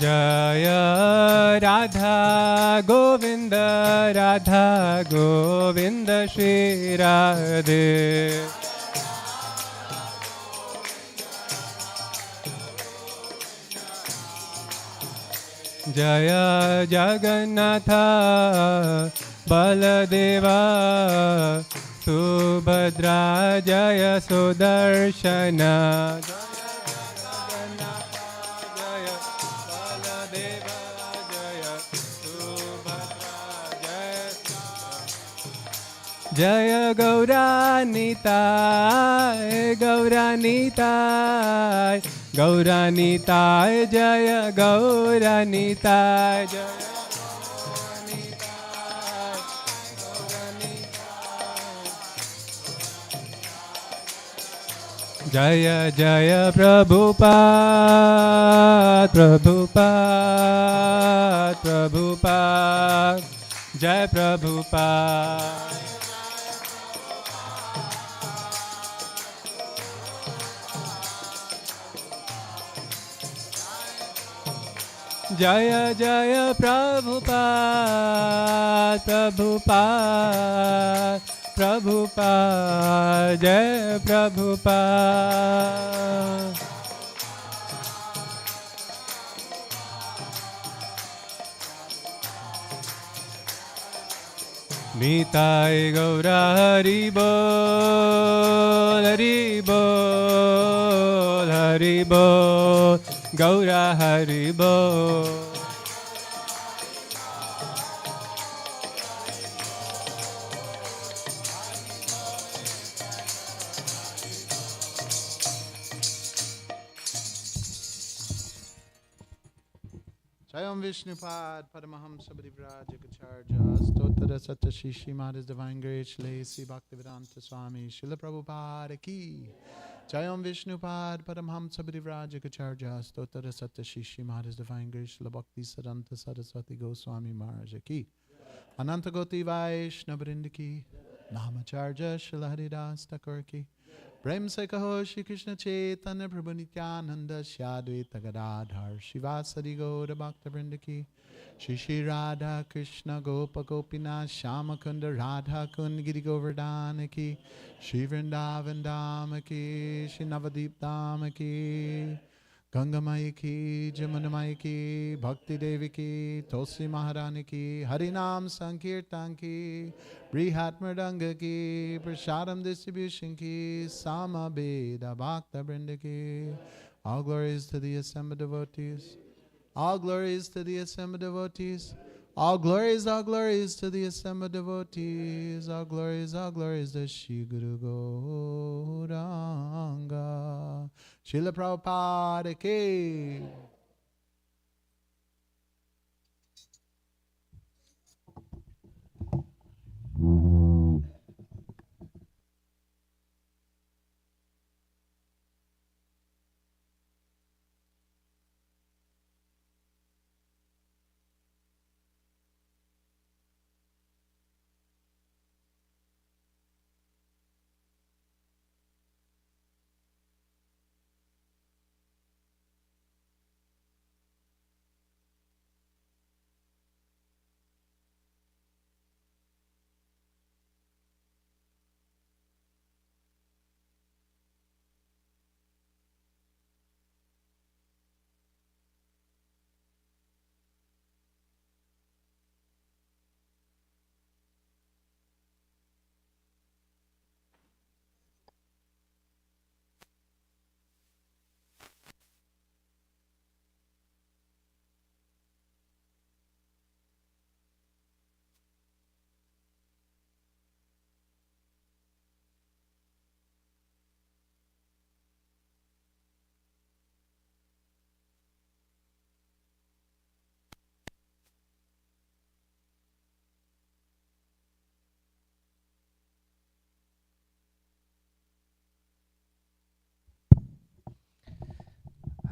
Jaya Radha Govinda Radha Govinda Shri Radhe. Jaya Jagannatha Baladeva Subhadra Jaya Sudarshana. Jaya Gauranitai, Gauranitai, Gauranitai, Jaya Gauranitai, Jaya Jaya Jaya Prabhupada, Prabhupada, Prabhupada, Jai Prabhupada. Jaya Jaya Prabhupada, Prabhupada, Prabhupada, Jai Prabhupada. Nitai Gaura Hari Bol, Hari Bol, Hari Bol, Gaura Hari Bol. Jayam Vishnupad Paramahamsa Parivraj Jagacharya Stotra Satya Shri Srimad His Divine Grace Sri Bhaktivedanta Swami Srila Prabhupada Ki. Jayam Vishnupad Paramhamsa Parivraj Jagacharya Stotra Satya Shri Srimad His Divine Grace Srila Bhakti Siddhanta Saraswati Goswami Maharaj Ki. Ananta Goti Vaishnavrinda Ki. Namacharya Srila Haridas Thakur Ki. Prem se kaho Shri Krishna Chaitanya Prabhu Nityananda Shadvaita Gadadhar Shivasari Gaura Bhakta Vrinda Ki. Shri Shri Radha Krishna Gopa Gopinath Shama Kunda Radha Kund Giri Govardhana Ki. Shri Vrindavan Dhama Ki. Shri Navadip Dhama Ki. Ganga Mai Ki, Jamuna Mai Ki, Bhakti Devi Ki, Tulsi Maharani Ki, Harinam Sankirtan Ki, Brihat Mridanga Ki, Prasadam Distribution Ki, Sama Beda Bhakta Vrinda Ki. All glories to the assembled devotees. All glories to the assembled devotees. All glories to the assembled devotees. All glories to Shri Guru Gauranga. Srila Prabhupada Ki.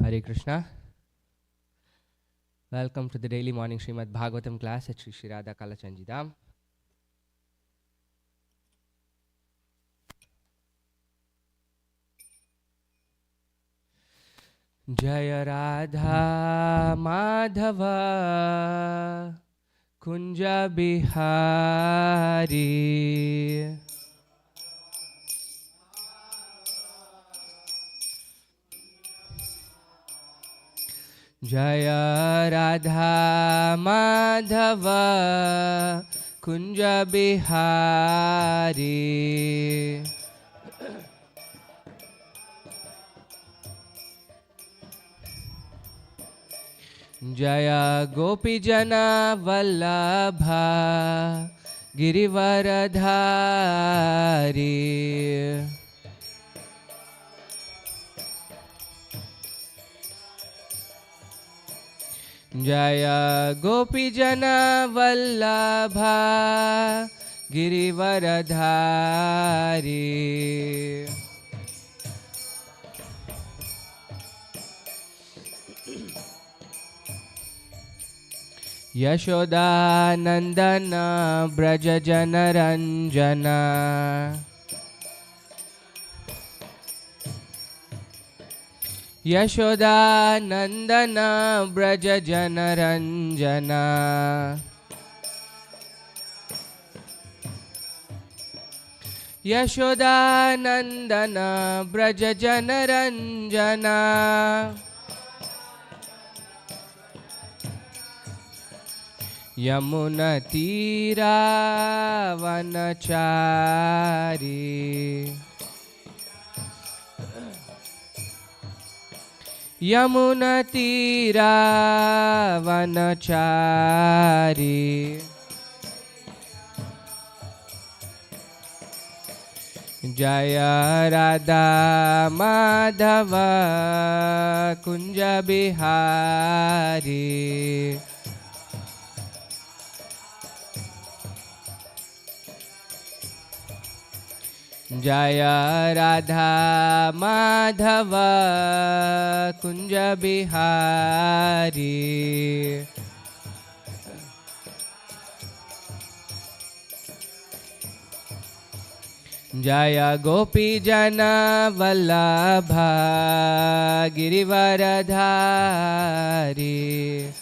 Hare Krishna. Welcome to the daily morning Srimad Bhagavatam class at Sri Shri Radha Kalachandji Dham. Jaya Radha Madhava Kunja Bihari. Jaya Radha Madhava Kunja Bihari. Jaya Gopijana Vallabha Girivaradhari. Jaya Gopijana Vallabha Girivaradhari. Yashoda Nandana Braja Janaranjana. Yashoda Nandana Braja Janaranjana. Yashoda Nandana Braja Janaranjana. Yamuna Tira Vanachari. Yamuna Tira Vanachari. Jaya Radha Madhava Kunja Bihari. Jaya Radha Madhava Kunja Bihari. Jaya Gopi Jana Vallabha Girivaradhari.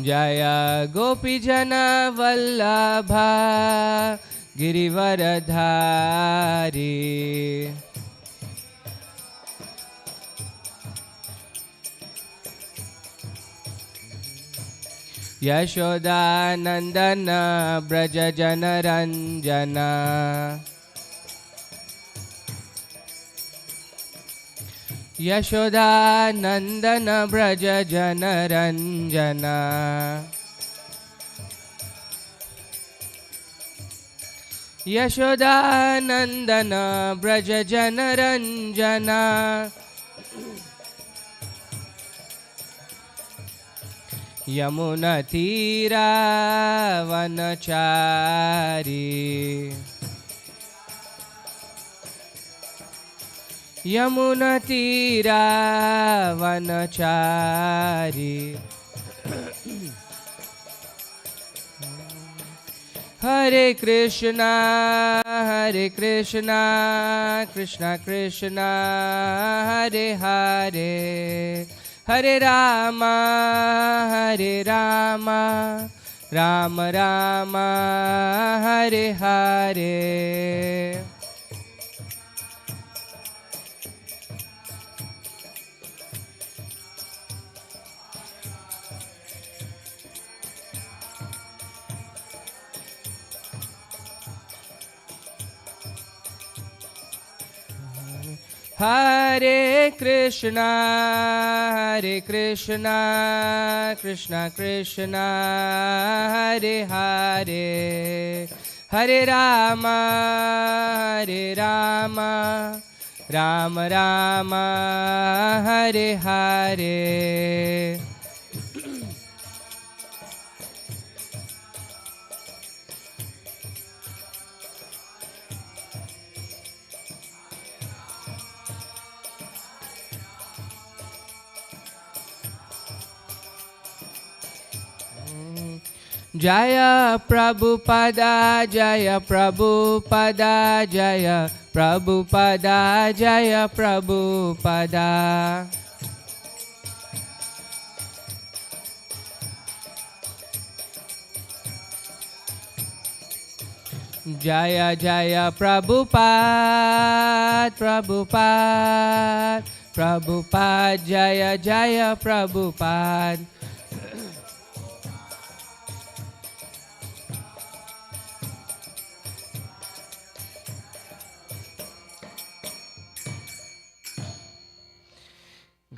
Jaya Gopi Jana Vallabha Girivaradhari. Yashoda Nandana Braja Janaranjana. Yashoda Nandana Braja Janaranjana. Yashoda Nandana Braja Janaranjana. Yamuna Tira Vanachari. Yamuna Tira Vanachari. Hare Krishna, Hare Krishna, Krishna Krishna, Hare Hare. Hare Rama, Hare Rama, Rama Rama, Hare Hare. Hare Krishna, Hare Krishna, Krishna Krishna, Hare Hare. Hare Rama, Hare Rama, Rama Rama, Hare Hare. Jaya Prabhupada, Jaya Prabhupada, Jaya Prabhupada, Jaya Prabhupada. Jaya Jaya Prabhupada, Prabhupada, Prabhupada, Jaya Jaya Prabhupada.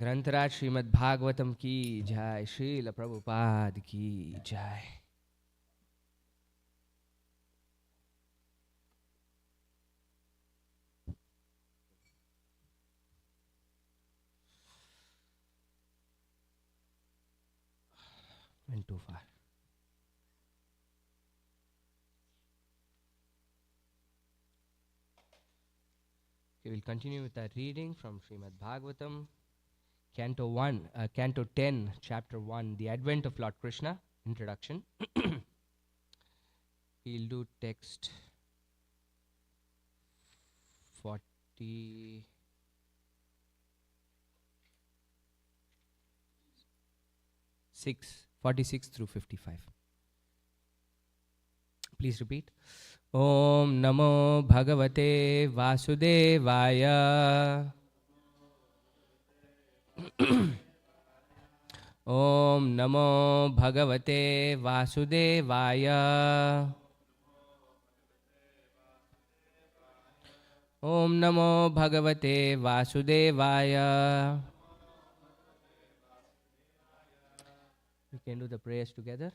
ग्रंथराज Shrimad Bhagavatam की जय, श्रील प्रभुपाद की जय. Went too far. We will continue with our reading from Srimad Bhagavatam, Canto 1, Canto 10, Chapter 1, The Advent of Lord Krishna, Introduction. We'll do text 46 through 55. Please repeat. Om Namo Bhagavate Vasudevaya. Om Namo Bhagavate Vasudevaya. Om Namo Bhagavate Vasudevaya. We can do the prayers together.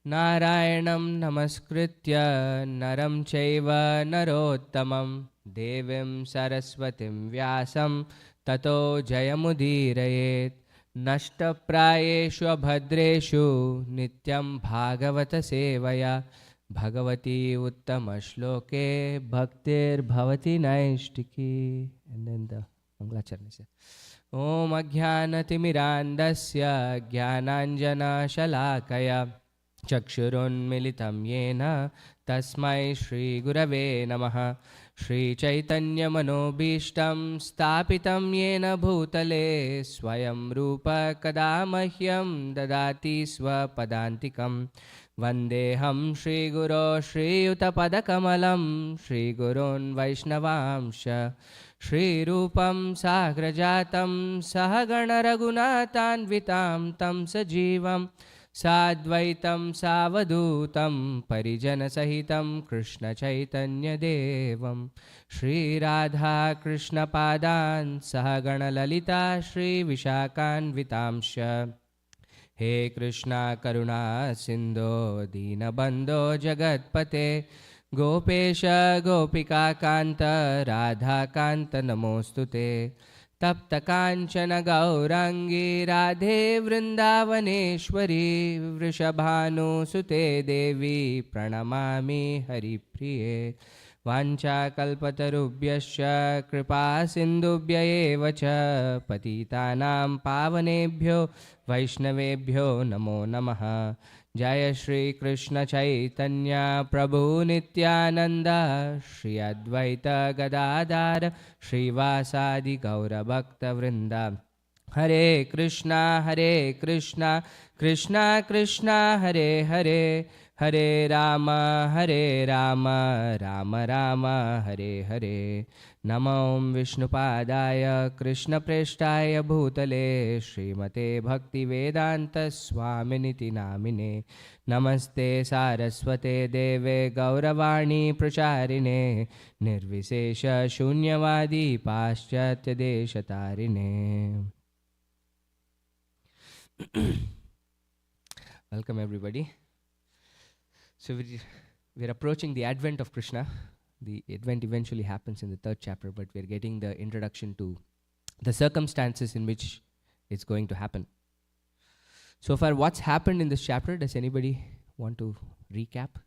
Narayanam namaskritya naram chaiva narottamam devim saraswatim vyasam tato jayamudirayet nashtaprayeshu abhadreshu nityam bhagavata sevaya bhagavati uttama shloke bhaktir bhavati naishtiki. And then the Mangalacharana is Om Ajnanatimirandasya Jnananjana Shalakaya Chakshurunmilitam Yena Tasmai Shri Gurave Namaha. Shri Chaitanya Manobishtam Stapitam Yena Bhutale Swayam Rupa Kadamahyam Dadati Swapadantikam Vandeham Shri Guru Shri Utapadakamalam Shri Gurun Vaishnavamsha Shri Rupam Sagrajatam Sahagana Raghunathanvitam Tam Sajivam Sadvaitam Savadutam Parijana Sahitam Krishna Chaitanya Devam Shri Radha Krishna Padan Sahagana Lalita Shri Vishakhanvitamsha He Krishna Karuna Sindho Dinabandho Jagatpate Gopesha Gopika Kanta Radha Kanta Namostute Tapta Kanchana Gaurangi Radhe Vrindavaneshwari Vrishabhanu Sute Devi Pranamami Haripriye Vancha Kalpatarubhyascha Kripa Sindhubhya eva cha Patitanam Pavanebhyo Vaishnavebhyo Namo Namaha. Jaya Shri Krishna Chaitanya Prabhu Nityananda Shri Advaita Gadadhar Shri Vasadi Gaura Bhakta Vrinda. Hare Krishna Krishna Krishna Hare Hare Hare Rama Rama Rama Hare Hare. Namo Vishnupadaya Krishna Preshtaya Bhutale Srimate Bhakti Vedanta Swaminiti Namine Namaste Saraswate Deve Gauravani Pracharine Nirvisesha Shunyavadi Paschatya Deshatarine. Welcome everybody. So we're approaching the advent of Krishna. The advent eventually happens in the third chapter, but we're getting the introduction to the circumstances in which it's going to happen. So far, what's happened in this chapter? Does anybody want to recap?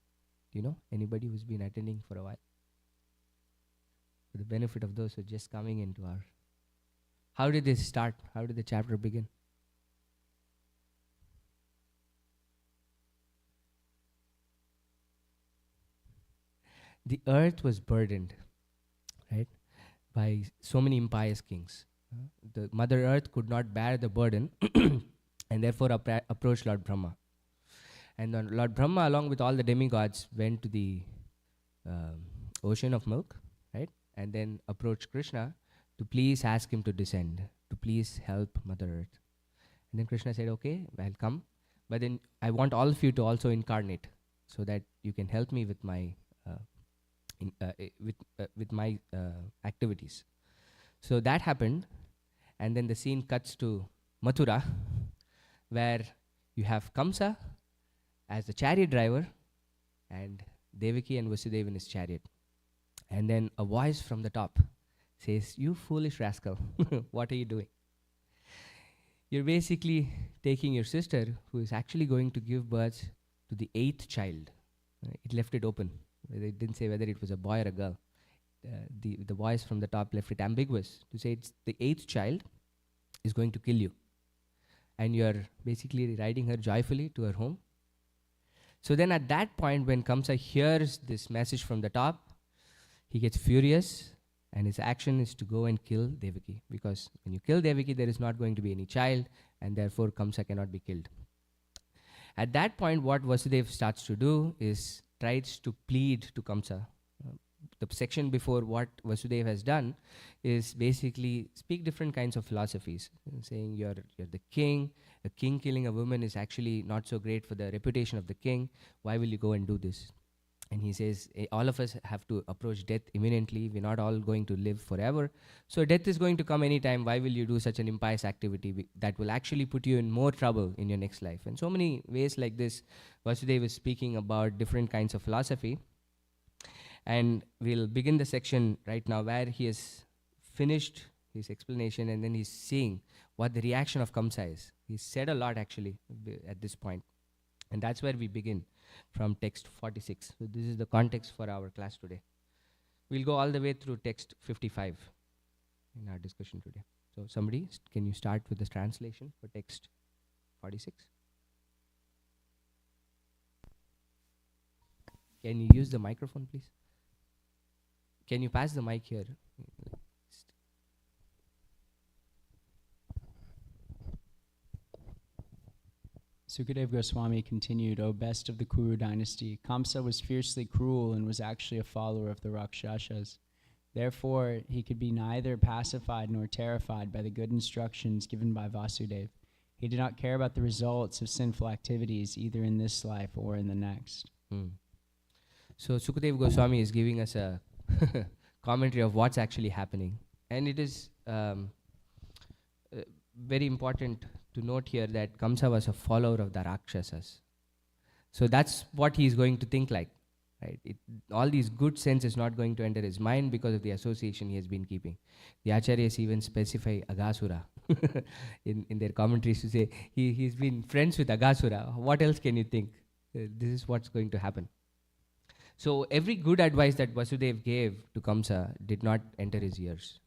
You know, anybody who's been attending for a while? For the benefit of those who are just coming into our... How did this start? How did the chapter begin? the earth was burdened, right, by so many impious kings. The Mother Earth could not bear the burden and therefore approached Lord Brahma. And then Lord Brahma, along with all the demigods, went to the ocean of milk, right, and then approached Krishna to please ask him to descend, to please help Mother Earth. And then Krishna said, okay, I'll come, but then I want all of you to also incarnate so that you can help me with my activities. So that happened, and then the scene cuts to Mathura, where you have Kamsa as the chariot driver and Devaki and Vasudeva in his chariot. And then a voice from the top says, "You foolish rascal, what are you doing? You're basically taking your sister, who is actually going to give birth to the 8th child." It left it open. It didn't say whether it was a boy or a girl. The voice from the top left it ambiguous to say it's the 8th child is going to kill you. And you're basically riding her joyfully to her home. So then at that point, when Kamsa hears this message from the top, he gets furious, and his action is to go and kill Devaki, because when you kill Devaki, there is not going to be any child, and therefore Kamsa cannot be killed. At that point, what Vasudeva starts to do is tries to plead to Kamsa. The section before what Vasudeva has done is basically speak different kinds of philosophies, saying you're the king. A king killing a woman is actually not so great for the reputation of the king. Why will you go and do this? And he says, all of us have to approach death imminently. We're not all going to live forever. So death is going to come anytime. Why will you do such an impious activity that will actually put you in more trouble in your next life? And so many ways like this, Vasudeva is speaking about different kinds of philosophy. And we'll begin the section right now where he has finished his explanation, and then he's seeing what the reaction of Kamsa is. He's said a lot actually at this point. And that's where we begin, from text 46. So this is the context for our class today. We'll go all the way through text 55 in our discussion today. So somebody, can you start with the translation for text 46? Can you use the microphone, please? Can you pass the mic here? Sukadeva Goswami continued, O best of the Kuru dynasty, Kamsa was fiercely cruel and was actually a follower of the Rakshasas. Therefore, he could be neither pacified nor terrified by the good instructions given by Vasudeva. He did not care about the results of sinful activities either in this life or in the next. So Sukadeva Goswami is giving us a commentary of what's actually happening. And it is very important to note here that Kamsa was a follower of the Rakshasas. So that's what he's going to think like, right? All these good sense is not going to enter his mind because of the association he has been keeping. The Acharyas even specify Aghasura in their commentaries to say he's been friends with Aghasura. What else can you think? This is what's going to happen. So every good advice that Vasudeva gave to Kamsa did not enter his ears.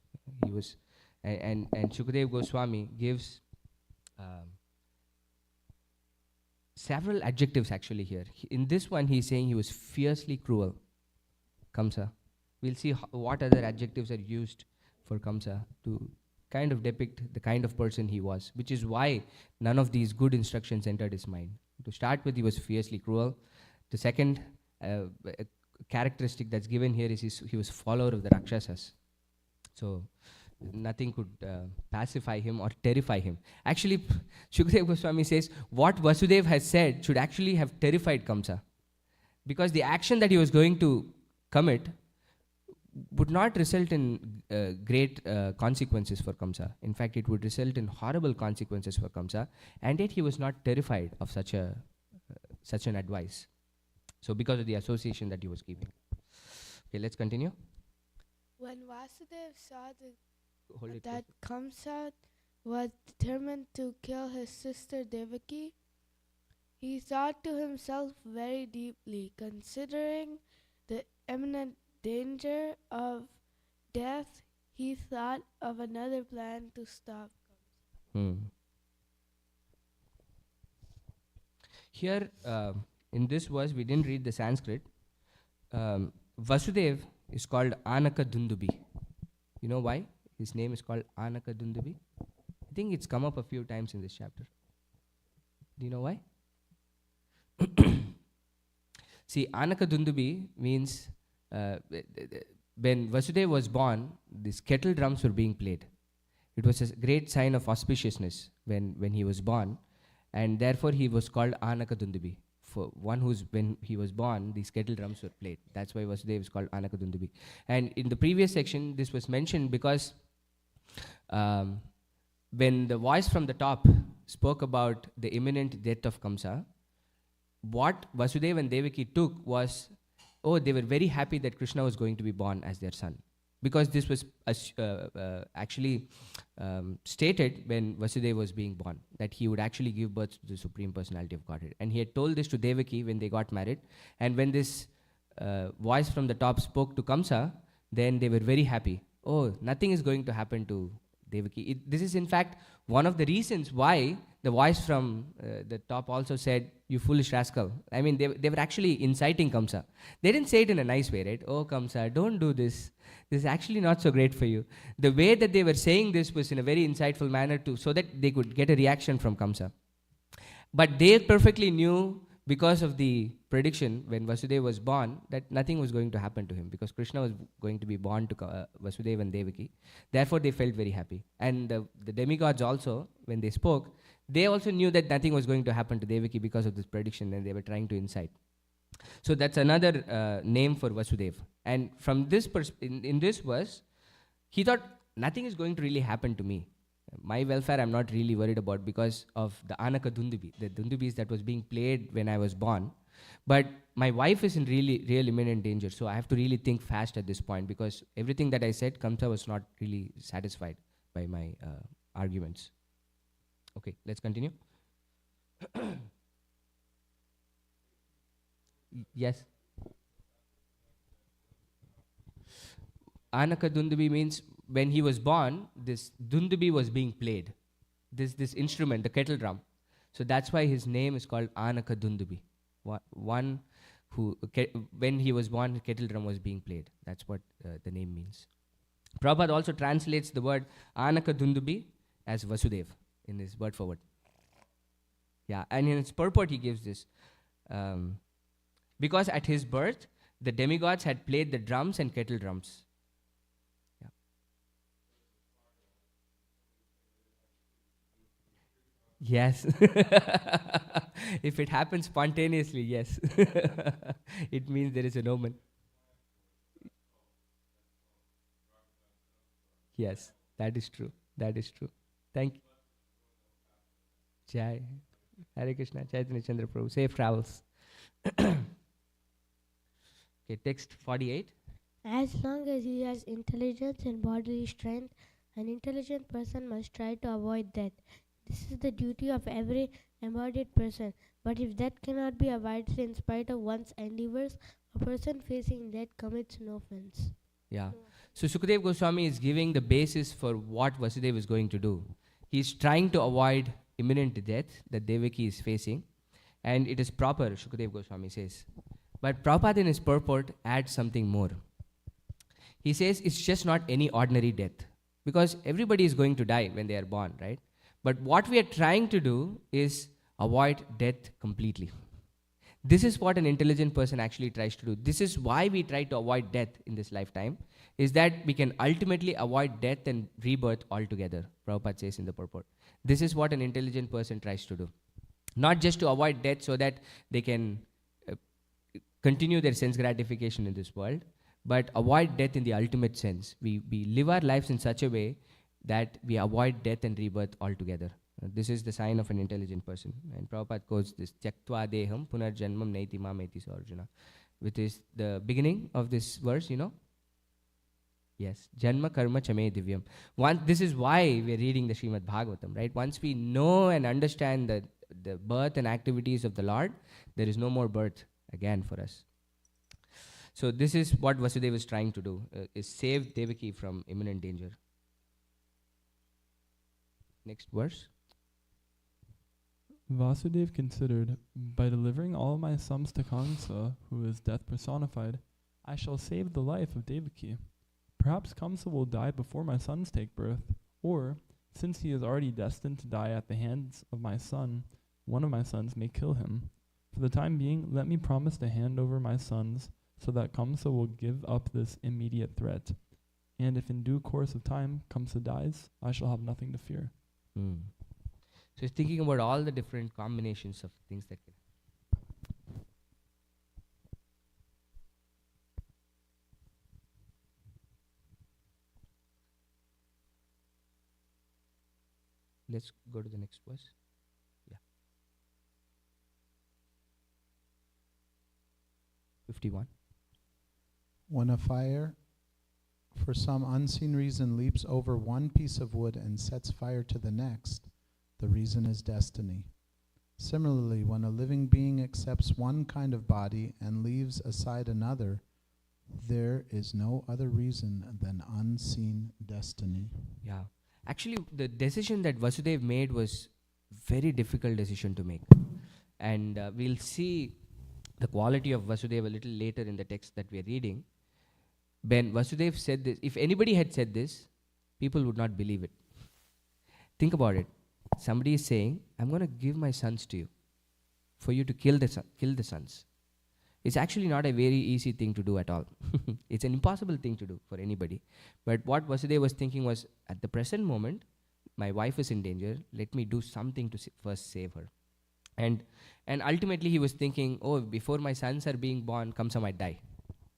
He was, and Sukadeva Goswami gives several adjectives actually here. In this one, he's saying he was fiercely cruel, Kamsa. We'll see what other adjectives are used for Kamsa to kind of depict the kind of person he was, which is why none of these good instructions entered his mind. To start with, he was fiercely cruel. The second characteristic that's given here is he was follower of the Rakshasas. So nothing could pacify him or terrify him. Actually, Sukadeva Goswami says what Vasudeva has said should actually have terrified Kamsa, because the action that he was going to commit would not result in great consequences for Kamsa. In fact, it would result in horrible consequences for Kamsa, and yet he was not terrified of such an advice. So because of the association that he was keeping. Okay, let's continue. When Vasudeva saw that Kamsa was determined to kill his sister Devaki, he thought to himself very deeply, considering the imminent danger of death. He thought of another plan to stop Kamsa. Here, in this verse, we didn't read the Sanskrit. Vasudev is called Anaka Dundubi. You know why his name is called Anaka Dundubi? I think it's come up a few times in this chapter. Do you know why? See, Anaka Dundubi means when Vasudev was born, these kettle drums were being played. It was a great sign of auspiciousness when he was born, and therefore he was called Anaka Dundubi. For one when he was born, these kettle drums were played. That's why Vasudev is called Anaka Dundubi. And in the previous section, this was mentioned because when the voice from the top spoke about the imminent death of Kamsa, what Vasudeva and Devaki took was, they were very happy that Krishna was going to be born as their son. Because this was actually stated when Vasudeva was being born, that he would actually give birth to the Supreme Personality of Godhead. And he had told this to Devaki when they got married. And when this voice from the top spoke to Kamsa, then they were very happy. Oh, nothing is going to happen to Devaki. This is in fact one of the reasons why the voice from the top also said, "You foolish rascal." I mean, they were actually inciting Kamsa. They didn't say it in a nice way, right? "Oh, Kamsa, don't do this. This is actually not so great for you." The way that they were saying this was in a very insightful manner so that they could get a reaction from Kamsa. But they perfectly knew, because of the prediction when Vasudeva was born, that nothing was going to happen to him, because Krishna was going to be born to Vasudeva and Devaki. Therefore, they felt very happy. And the demigods also, when they spoke, they also knew that nothing was going to happen to Devaki because of this prediction, and they were trying to incite. So that's another name for Vasudeva. And from this in this verse, he thought, nothing is going to really happen to me. My welfare I'm not really worried about because of the Anaka Dundubi, the Dundubis that was being played when I was born. But my wife is in real imminent danger, so I have to really think fast at this point, because everything that I said, Kamsa was not really satisfied by my arguments. Okay, let's continue. Yes. Anaka Dundubi means when he was born, this Dundubi was being played. This instrument, the kettle drum. So that's why his name is called Anaka Dundubi. One who, when he was born, the kettle drum was being played. That's what the name means. Prabhupada also translates the word Anaka Dundubi as Vasudev in his word for word. Yeah, and in its purport he gives this. Because at his birth, the demigods had played the drums and kettle drums. Yeah. Yes. If it happens spontaneously, yes. It means there is an omen. Yes, that is true. That is true. Thank you. Jai. Hare Krishna. Chaitanya Chandra Prabhu. Safe travels. Okay, text 48. As long as he has intelligence and bodily strength, an intelligent person must try to avoid death. This is the duty of every embodied person. But if death cannot be avoided in spite of one's endeavors, a person facing death commits no offense. Yeah. So Sukadeva Goswami is giving the basis for what Vasudeva is going to do. He is trying to avoid imminent death that Devaki is facing, and it is proper, Sukadeva Goswami says. But Prabhupada in his purport adds something more. He says it's just not any ordinary death, because everybody is going to die when they are born, right? But what we are trying to do is avoid death completely. This is what an intelligent person actually tries to do. This is why we try to avoid death in this lifetime, is that we can ultimately avoid death and rebirth altogether, Prabhupada says in the purport. This is what an intelligent person tries to do. Not just to avoid death so that they can continue their sense gratification in this world, but avoid death in the ultimate sense. We live our lives in such a way that we avoid death and rebirth altogether. This is the sign of an intelligent person. And Prabhupada quotes this, Tyaktva deham punarjanmam naiti mameti sarjuna, which is the beginning of this verse, you know? Yes, Janma Karma Chame Divyam. This is why we are reading the Srimad Bhagavatam, right? Once we know and understand the birth and activities of the Lord, there is no more birth again for us. So this is what Vasudeva is trying to do, is save Devaki from imminent danger. Next verse. Vasudeva considered, by delivering all my sons to Kamsa, who is death personified, I shall save the life of Devaki. Perhaps Kamsa will die before my sons take birth, or, since he is already destined to die at the hands of my son, one of my sons may kill him. For the time being, let me promise to hand over my sons, so that Kamsa will give up this immediate threat. And if in due course of time Kamsa dies, I shall have nothing to fear. So he's thinking about all the different combinations of things that can. Let's go to the next verse. Yeah. 51. When a fire, for some unseen reason, leaps over one piece of wood and sets fire to the next, the reason is destiny. Similarly, when a living being accepts one kind of body and leaves aside another, there is no other reason than unseen destiny. Yeah. Actually, the decision that Vasudeva made was very difficult decision to make. And we'll see the quality of Vasudeva a little later in the text that we are reading. When Vasudeva said this, if anybody had said this, people would not believe it. Think about it. Somebody is saying, I'm going to give my sons to you for you to kill the sons. It's actually not a very easy thing to do at all. It's an impossible thing to do for anybody. But what Vasudeva was thinking was, at the present moment, my wife is in danger. Let me do something to first save her. And ultimately he was thinking, oh, before my sons are being born, Kamsa might die.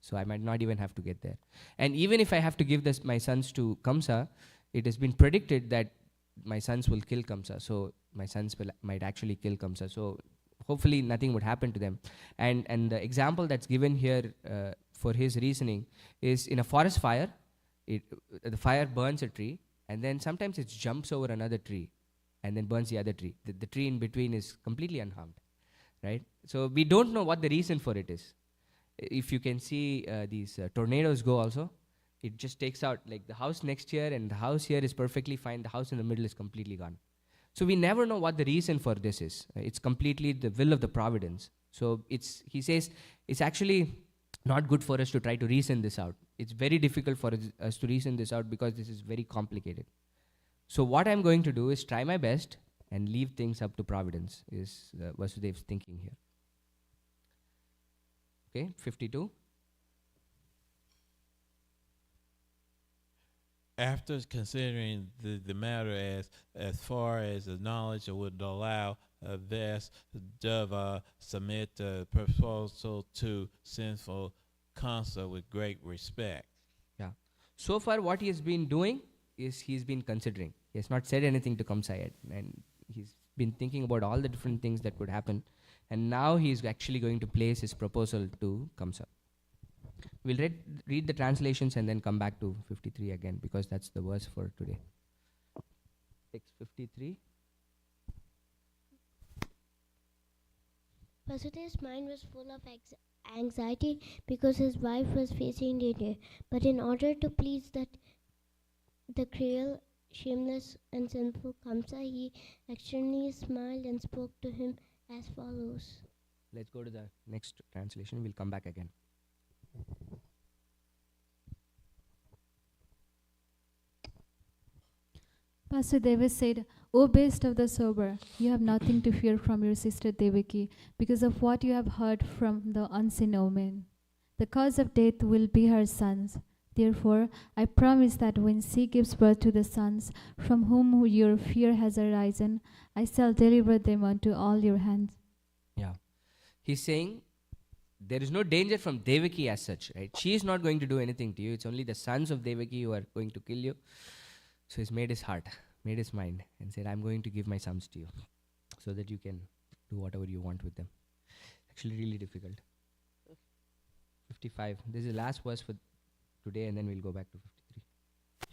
So I might not even have to get there. And even if I have to give my sons to Kamsa, it has been predicted that my sons will kill Kamsa. So my sons might actually kill Kamsa. So hopefully nothing would happen to them. And the example that's given here for his reasoning is in a forest fire, the fire burns a tree, and then sometimes it jumps over another tree and then burns the other tree. The tree in between is completely unharmed, right? So we don't know what the reason for it is. If you can see these tornadoes go also, it just takes out, like the house next here and the house here is perfectly fine, the house in the middle is completely gone. So we never know what the reason for this is. It's completely the will of the providence. So he says it's actually not good for us to try to reason this out. It's very difficult for us to reason this out because this is very complicated. So what I'm going to do is try my best and leave things up to providence, is Vasudeva's thinking here. Okay, 52. After considering the matter as far as the knowledge would allow, Vasudeva submit the proposal to sinful Kamsa with great respect. Yeah. So far what he has been doing is he's been considering. He has not said anything to Kamsa yet. And he's been thinking about all the different things that could happen. And now he's actually going to place his proposal to Kamsa. We'll read the translations and then come back to 53 again, because that's the verse for today. Text 53. Vasudeva's mind was full of anxiety because his wife was facing danger. But in order to please the cruel, shameless, and sinful Kamsa, he externally smiled and spoke to him as follows. Let's go to the next translation. We'll come back again. Vasudeva said, O best of the sober, you have nothing to fear from your sister Devaki because of what you have heard from the unseen omen. The cause of death will be her sons. Therefore, I promise that when she gives birth to the sons from whom your fear has arisen, I shall deliver them unto all your hands. Yeah. He's saying, there is no danger from Devaki as such, right? She is not going to do anything to you. It's only the sons of Devaki who are going to kill you. So he's made his heart, made his mind, and said, I'm going to give my sons to you so that you can do whatever you want with them. Actually really difficult. 55. This is the last verse for today, and then we'll go back to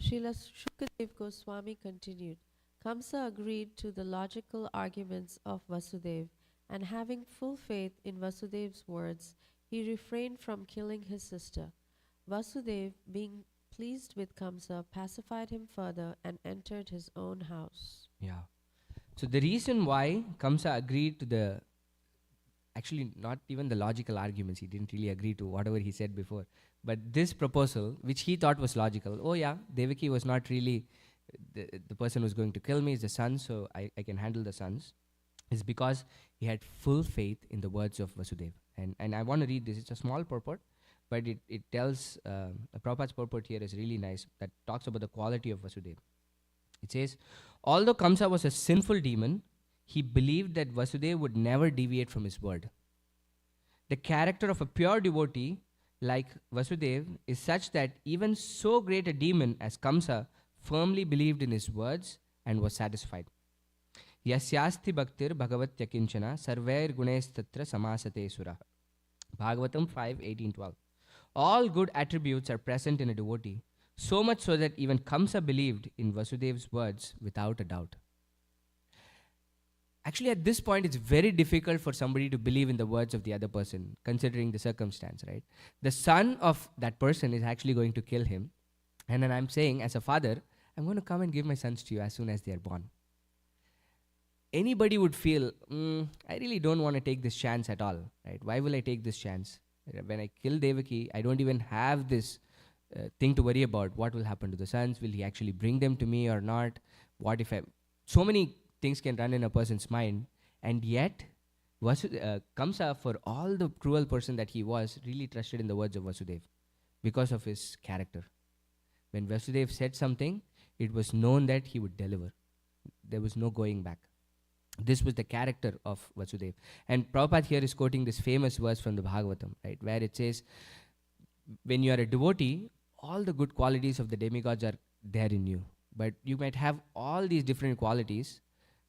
53. Srila Shukadev Goswami continued, Kamsa agreed to the logical arguments of Vasudev, and having full faith in Vasudev's words, he refrained from killing his sister. Vasudev, being pleased with Kamsa, pacified him further and entered his own house. Yeah. So the reason why Kamsa agreed to the actually not even the logical arguments. He didn't really agree to whatever he said before. But this proposal, which he thought was logical, oh yeah, Devaki was not really the person who's going to kill me, is the son, so I can handle the sons, is because he had full faith in the words of Vasudeva. And I want to read this. It's a small purport, but it tells, Prabhupada's purport here is really nice, that talks about the quality of Vasudeva. It says, although Kamsa was a sinful demon, he believed that Vasudeva would never deviate from his word. The character of a pure devotee like Vasudeva is such that even so great a demon as Kamsa firmly believed in his words and was satisfied. Yasyasti bhaktir bhagavatya kinchana sarvair gunestatra samasate sura. Bhagavatam 5:18-12. All good attributes are present in a devotee, so much so that even Kamsa believed in Vasudeva's words without a doubt. Actually, at this point, it's very difficult for somebody to believe in the words of the other person, considering the circumstance, right? The son of that person is actually going to kill him. And then I'm saying, as a father, I'm going to come and give my sons to you as soon as they are born. Anybody would feel, I really don't want to take this chance at all, right? Why will I take this chance? When I kill Devaki, I don't even have this thing to worry about. What will happen to the sons? Will he actually bring them to me or not? What if I... So many things can run in a person's mind, and yet Kamsa, for all the cruel person that he was, really trusted in the words of Vasudeva because of his character. When Vasudeva said something, it was known that he would deliver. There was no going back. This was the character of Vasudeva. And Prabhupada here is quoting this famous verse from the Bhagavatam, right, where it says, when you are a devotee, all the good qualities of the demigods are there in you. But you might have all these different qualities,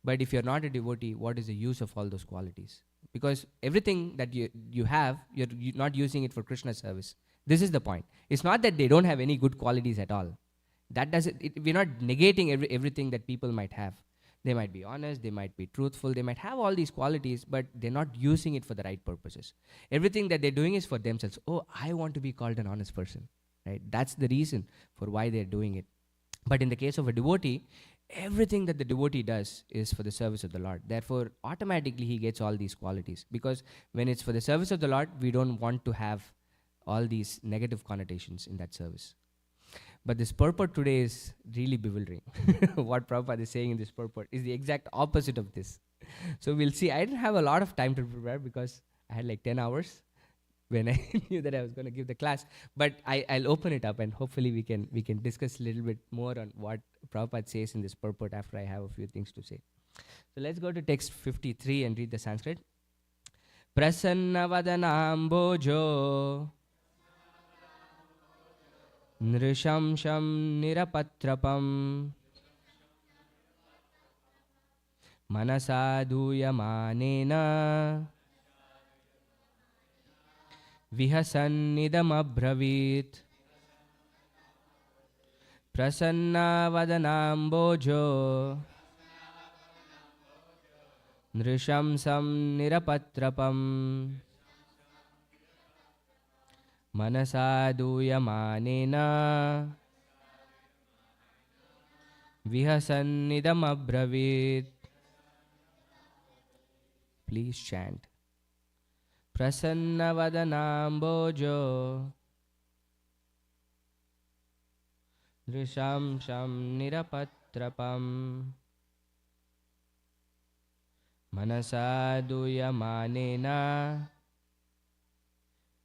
but if you're not a devotee, what is the use of all those qualities? Because everything that you have, you're not using it for Krishna's service. This is the point. It's not that they don't have any good qualities at all. That doesn't. We're not negating everything that people might have. They might be honest, they might be truthful, they might have all these qualities, but they're not using it for the right purposes. Everything that they're doing is for themselves. Oh, I want to be called an honest person, right? That's the reason for why they're doing it. But in the case of a devotee, everything that the devotee does is for the service of the Lord. Therefore, automatically he gets all these qualities. Because when it's for the service of the Lord, we don't want to have all these negative connotations in that service. But this purport today is really bewildering. What Prabhupada is saying in this purport is the exact opposite of this. So we'll see. I didn't have a lot of time to prepare because I had like 10 hours when I knew that I was going to give the class. But I'll open it up and hopefully we can discuss a little bit more on what Prabhupada says in this purport after I have a few things to say. So let's go to text 53 and read the Sanskrit. Prasanna vadanambojo nrishamsham nirapatrapam manasadhuyamanena vihasannidamabravit prasanna vadanambojo nrishamsam nirapatrapam manasadhuyamanena vihasannidamabravit. Please chant. Prasanna vadanambojo drishamsham nirapatrapam manasadhuyamanena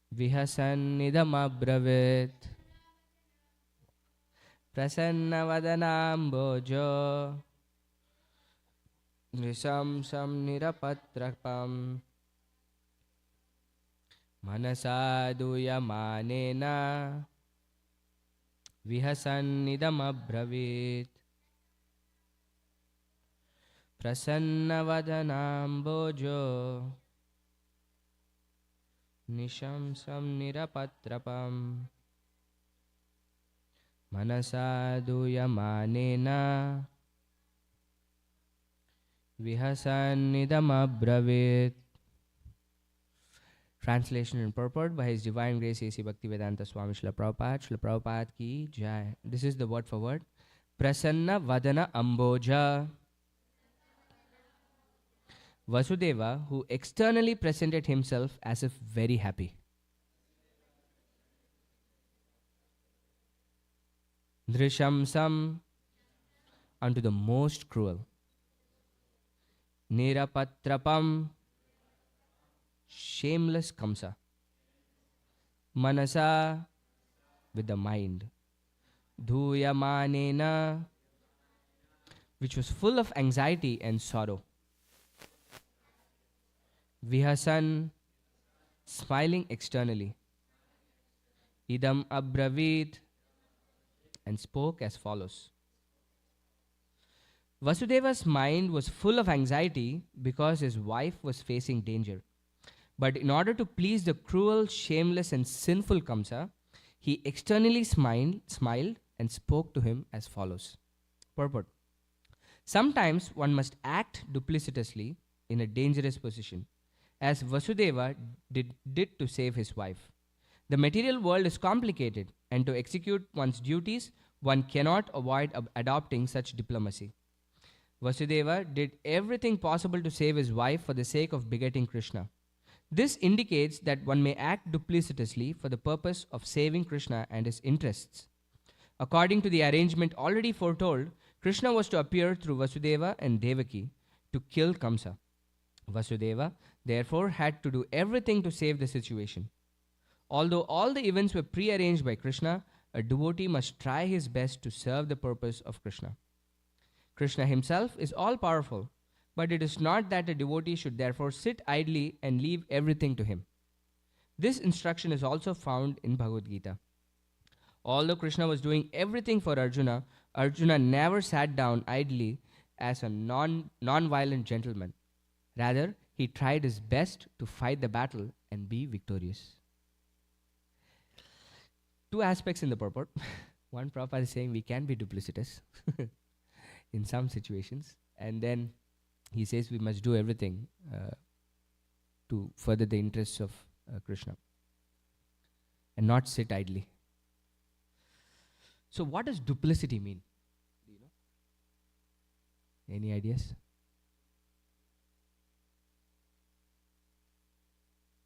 vihasannidamabravit. Prasanna vadanambojo drishamsham nirapatrapam manasadhuyamanena vihasannidamabravit. Prasanna vadanambojo nishamsam nirapatrapam manasadhuyamanena vihasannidamabravit. Translation and purport by His Divine Grace A.C. Bhaktivedanta Swami Srila Prabhupada. Srila Prabhupada ki jai. This is the word for word. Prasanna vadana amboja Vasudeva, who externally presented himself as if very happy. Drishamsam, unto the most cruel. Nirapatrapam, shameless Kamsa. Manasa, with the mind. Dhuyamanena, which was full of anxiety and sorrow. Vihasan, smiling externally. Idam abravit, and spoke as follows. Vasudeva's mind was full of anxiety because his wife was facing danger. But in order to please the cruel, shameless, and sinful Kamsa, he externally smiled and spoke to him as follows. Purport. Sometimes one must act duplicitously in a dangerous position, as Vasudeva did to save his wife. The material world is complicated, and to execute one's duties, one cannot avoid adopting such diplomacy. Vasudeva did everything possible to save his wife for the sake of begetting Krishna. This indicates that one may act duplicitously for the purpose of saving Krishna and his interests. According to the arrangement already foretold, Krishna was to appear through Vasudeva and Devaki to kill Kamsa. Vasudeva therefore had to do everything to save the situation. Although all the events were prearranged by Krishna, a devotee must try his best to serve the purpose of Krishna. Krishna himself is all-powerful, but it is not that a devotee should therefore sit idly and leave everything to him. This instruction is also found in Bhagavad Gita. Although Krishna was doing everything for Arjuna, Arjuna never sat down idly as a non-violent gentleman. Rather, he tried his best to fight the battle and be victorious. Two aspects in the purport. One, Prabhupada is saying we can be duplicitous in some situations. And then he says we must do everything to further the interests of Krishna and not sit idly. So what does duplicity mean? Do you know? Any ideas?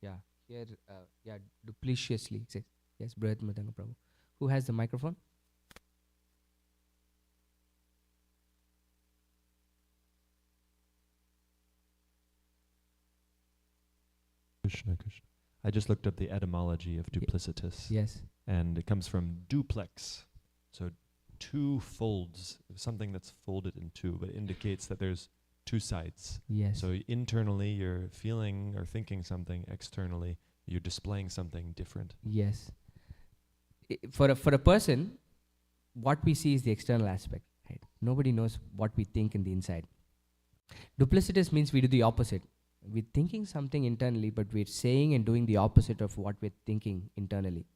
Yeah, here, dupliciously. Says, yes, Brihat Mridanga Prabhu. Who has the microphone? Krishna. I just looked up the etymology of duplicitous. Yes. And it comes from duplex. So two folds, something that's folded in two, but it indicates that there's two sides. Yes. So internally you're feeling or thinking something, externally you're displaying something different. Yes. For a person, what we see is the external aspect. Right? Nobody knows what we think in the inside. Duplicitous means we do the opposite. We're thinking something internally, but we're saying and doing the opposite of what we're thinking internally.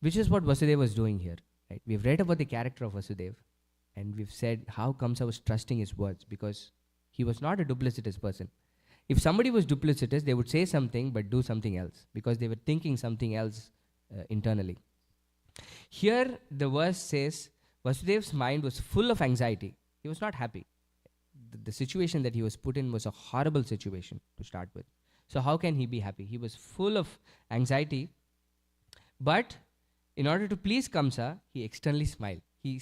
Which is what Vasudeva was doing here. Right? We've read about the character of Vasudeva, and we've said how Kamsa was trusting his words because he was not a duplicitous person. If somebody was duplicitous, they would say something but do something else because they were thinking something else internally. Here, the verse says Vasudeva's mind was full of anxiety. He was not happy. The situation that he was put in was a horrible situation to start with. So how can he be happy? He was full of anxiety, but in order to please Kamsa, he externally smiled. He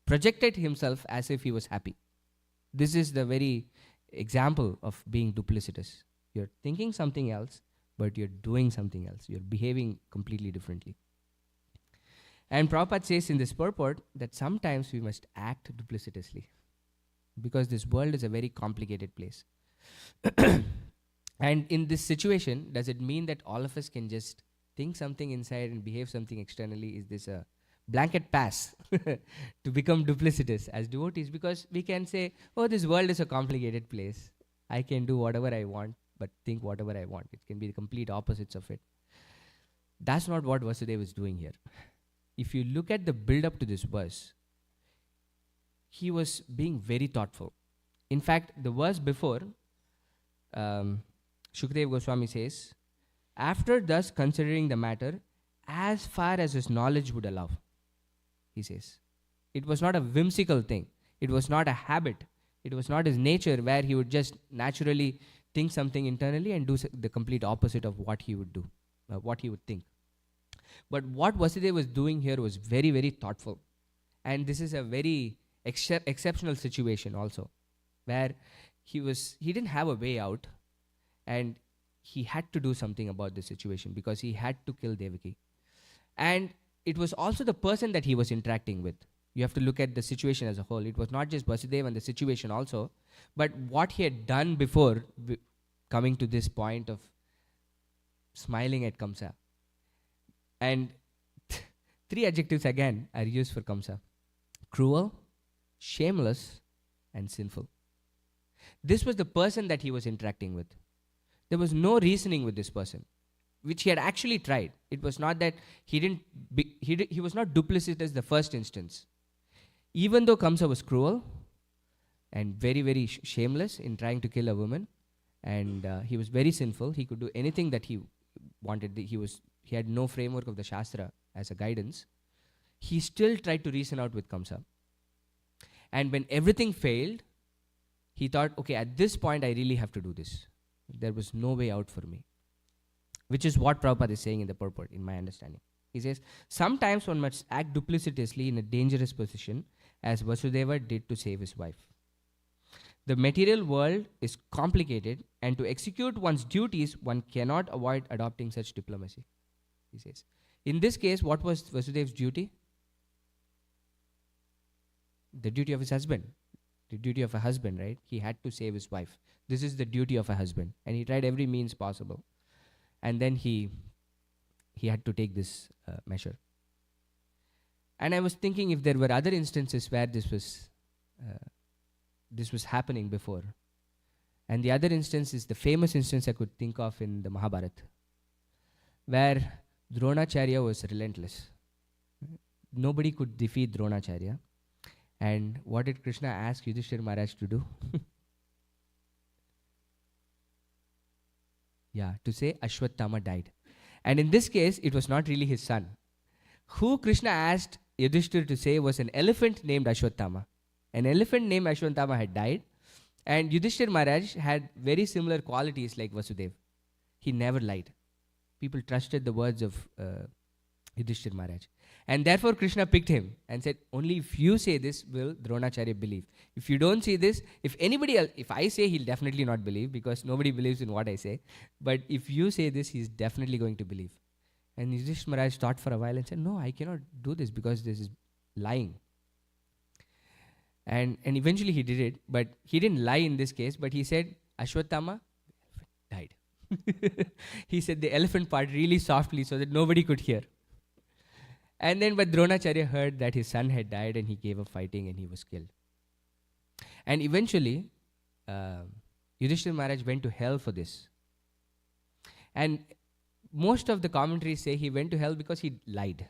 projected himself as if he was happy. This is the very example of being duplicitous. You're thinking something else, but you're doing something else. You're behaving completely differently. And Prabhupada says in this purport that sometimes we must act duplicitously because this world is a very complicated place. And in this situation, does it mean that all of us can just think something inside and behave something externally? Is this a blanket pass to become duplicitous as devotees? Because we can say, oh, this world is a complicated place. I can do whatever I want, but think whatever I want. It can be the complete opposites of it. That's not what Vasudeva is doing here. If you look at the build-up to this verse, he was being very thoughtful. In fact, the verse before, Shukadeva Goswami says, after thus considering the matter as far as his knowledge would allow, he says. It was not a whimsical thing. It was not a habit. It was not his nature where he would just naturally think something internally and do the complete opposite of what he would do, what he would think. But what Vasudeva was doing here was very, very thoughtful. And this is a very exceptional situation also, where he didn't have a way out, and he had to do something about the situation because he had to kill Devaki. And it was also the person that he was interacting with. You have to look at the situation as a whole. It was not just Vasudeva and the situation also, but what he had done before coming to this point of smiling at Kamsa. And 3 adjectives again are used for Kamsa: cruel, shameless, and sinful. This was the person that he was interacting with. There was no reasoning with this person, which he had actually tried. It was not that he was not duplicitous the first instance. Even though Kamsa was cruel and very, very shameless in trying to kill a woman, and he was very sinful, he could do anything that he wanted. He had no framework of the Shastra as a guidance. He still tried to reason out with Kamsa. And when everything failed, he thought, okay, at this point I really have to do this. There was no way out for me. Which is what Prabhupada is saying in the purport, in my understanding. He says, sometimes one must act duplicitously in a dangerous position, as Vasudeva did to save his wife. The material world is complicated, and to execute one's duties, one cannot avoid adopting such diplomacy, he says. In this case, what was Vasudeva's duty? The duty of his husband. The duty of a husband, right? He had to save his wife. This is the duty of a husband. And he tried every means possible. And then he had to take this measure. And I was thinking if there were other instances where this was happening before. And the other instance is the famous instance I could think of in the Mahabharata, where Dronacharya was relentless. Nobody could defeat Dronacharya. And what did Krishna ask Yudhishthira Maharaj to do? To say Ashwatthama died. And in this case, it was not really his son. Who Krishna asked Yudhishthira to say was an elephant named Ashwatthama. An elephant named Ashwatthama had died, and Yudhishthira Maharaj had very similar qualities like Vasudeva. He never lied. People trusted the words of Yudhishthira Maharaj. And therefore Krishna picked him and said, only if you say this will Dronacharya believe. If you don't say this, if anybody else, if I say, he'll definitely not believe because nobody believes in what I say. But if you say this, he's definitely going to believe. And Yudhishthira Maharaj thought for a while and said, no, I cannot do this because this is lying. And eventually he did it, but he didn't lie in this case, but he said, Ashwatthama died. He said the elephant part really softly so that nobody could hear. And then but Dronacharya heard that his son had died and he gave up fighting and he was killed. And eventually, Yudhishthira Maharaj went to hell for this. And most of the commentaries say he went to hell because he lied.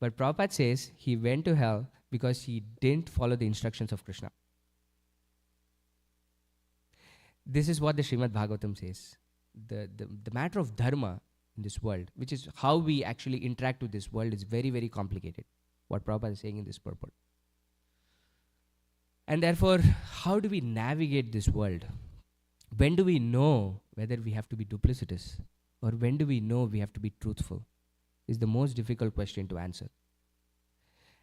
But Prabhupada says he went to hell because he didn't follow the instructions of Krishna. This is what the Srimad Bhagavatam says. The matter of dharma in this world, which is how we actually interact with this world, is very, very complicated. What Prabhupada is saying in this purport. And therefore, how do we navigate this world? When do we know whether we have to be duplicitous? Or when do we know we have to be truthful? Is the most difficult question to answer.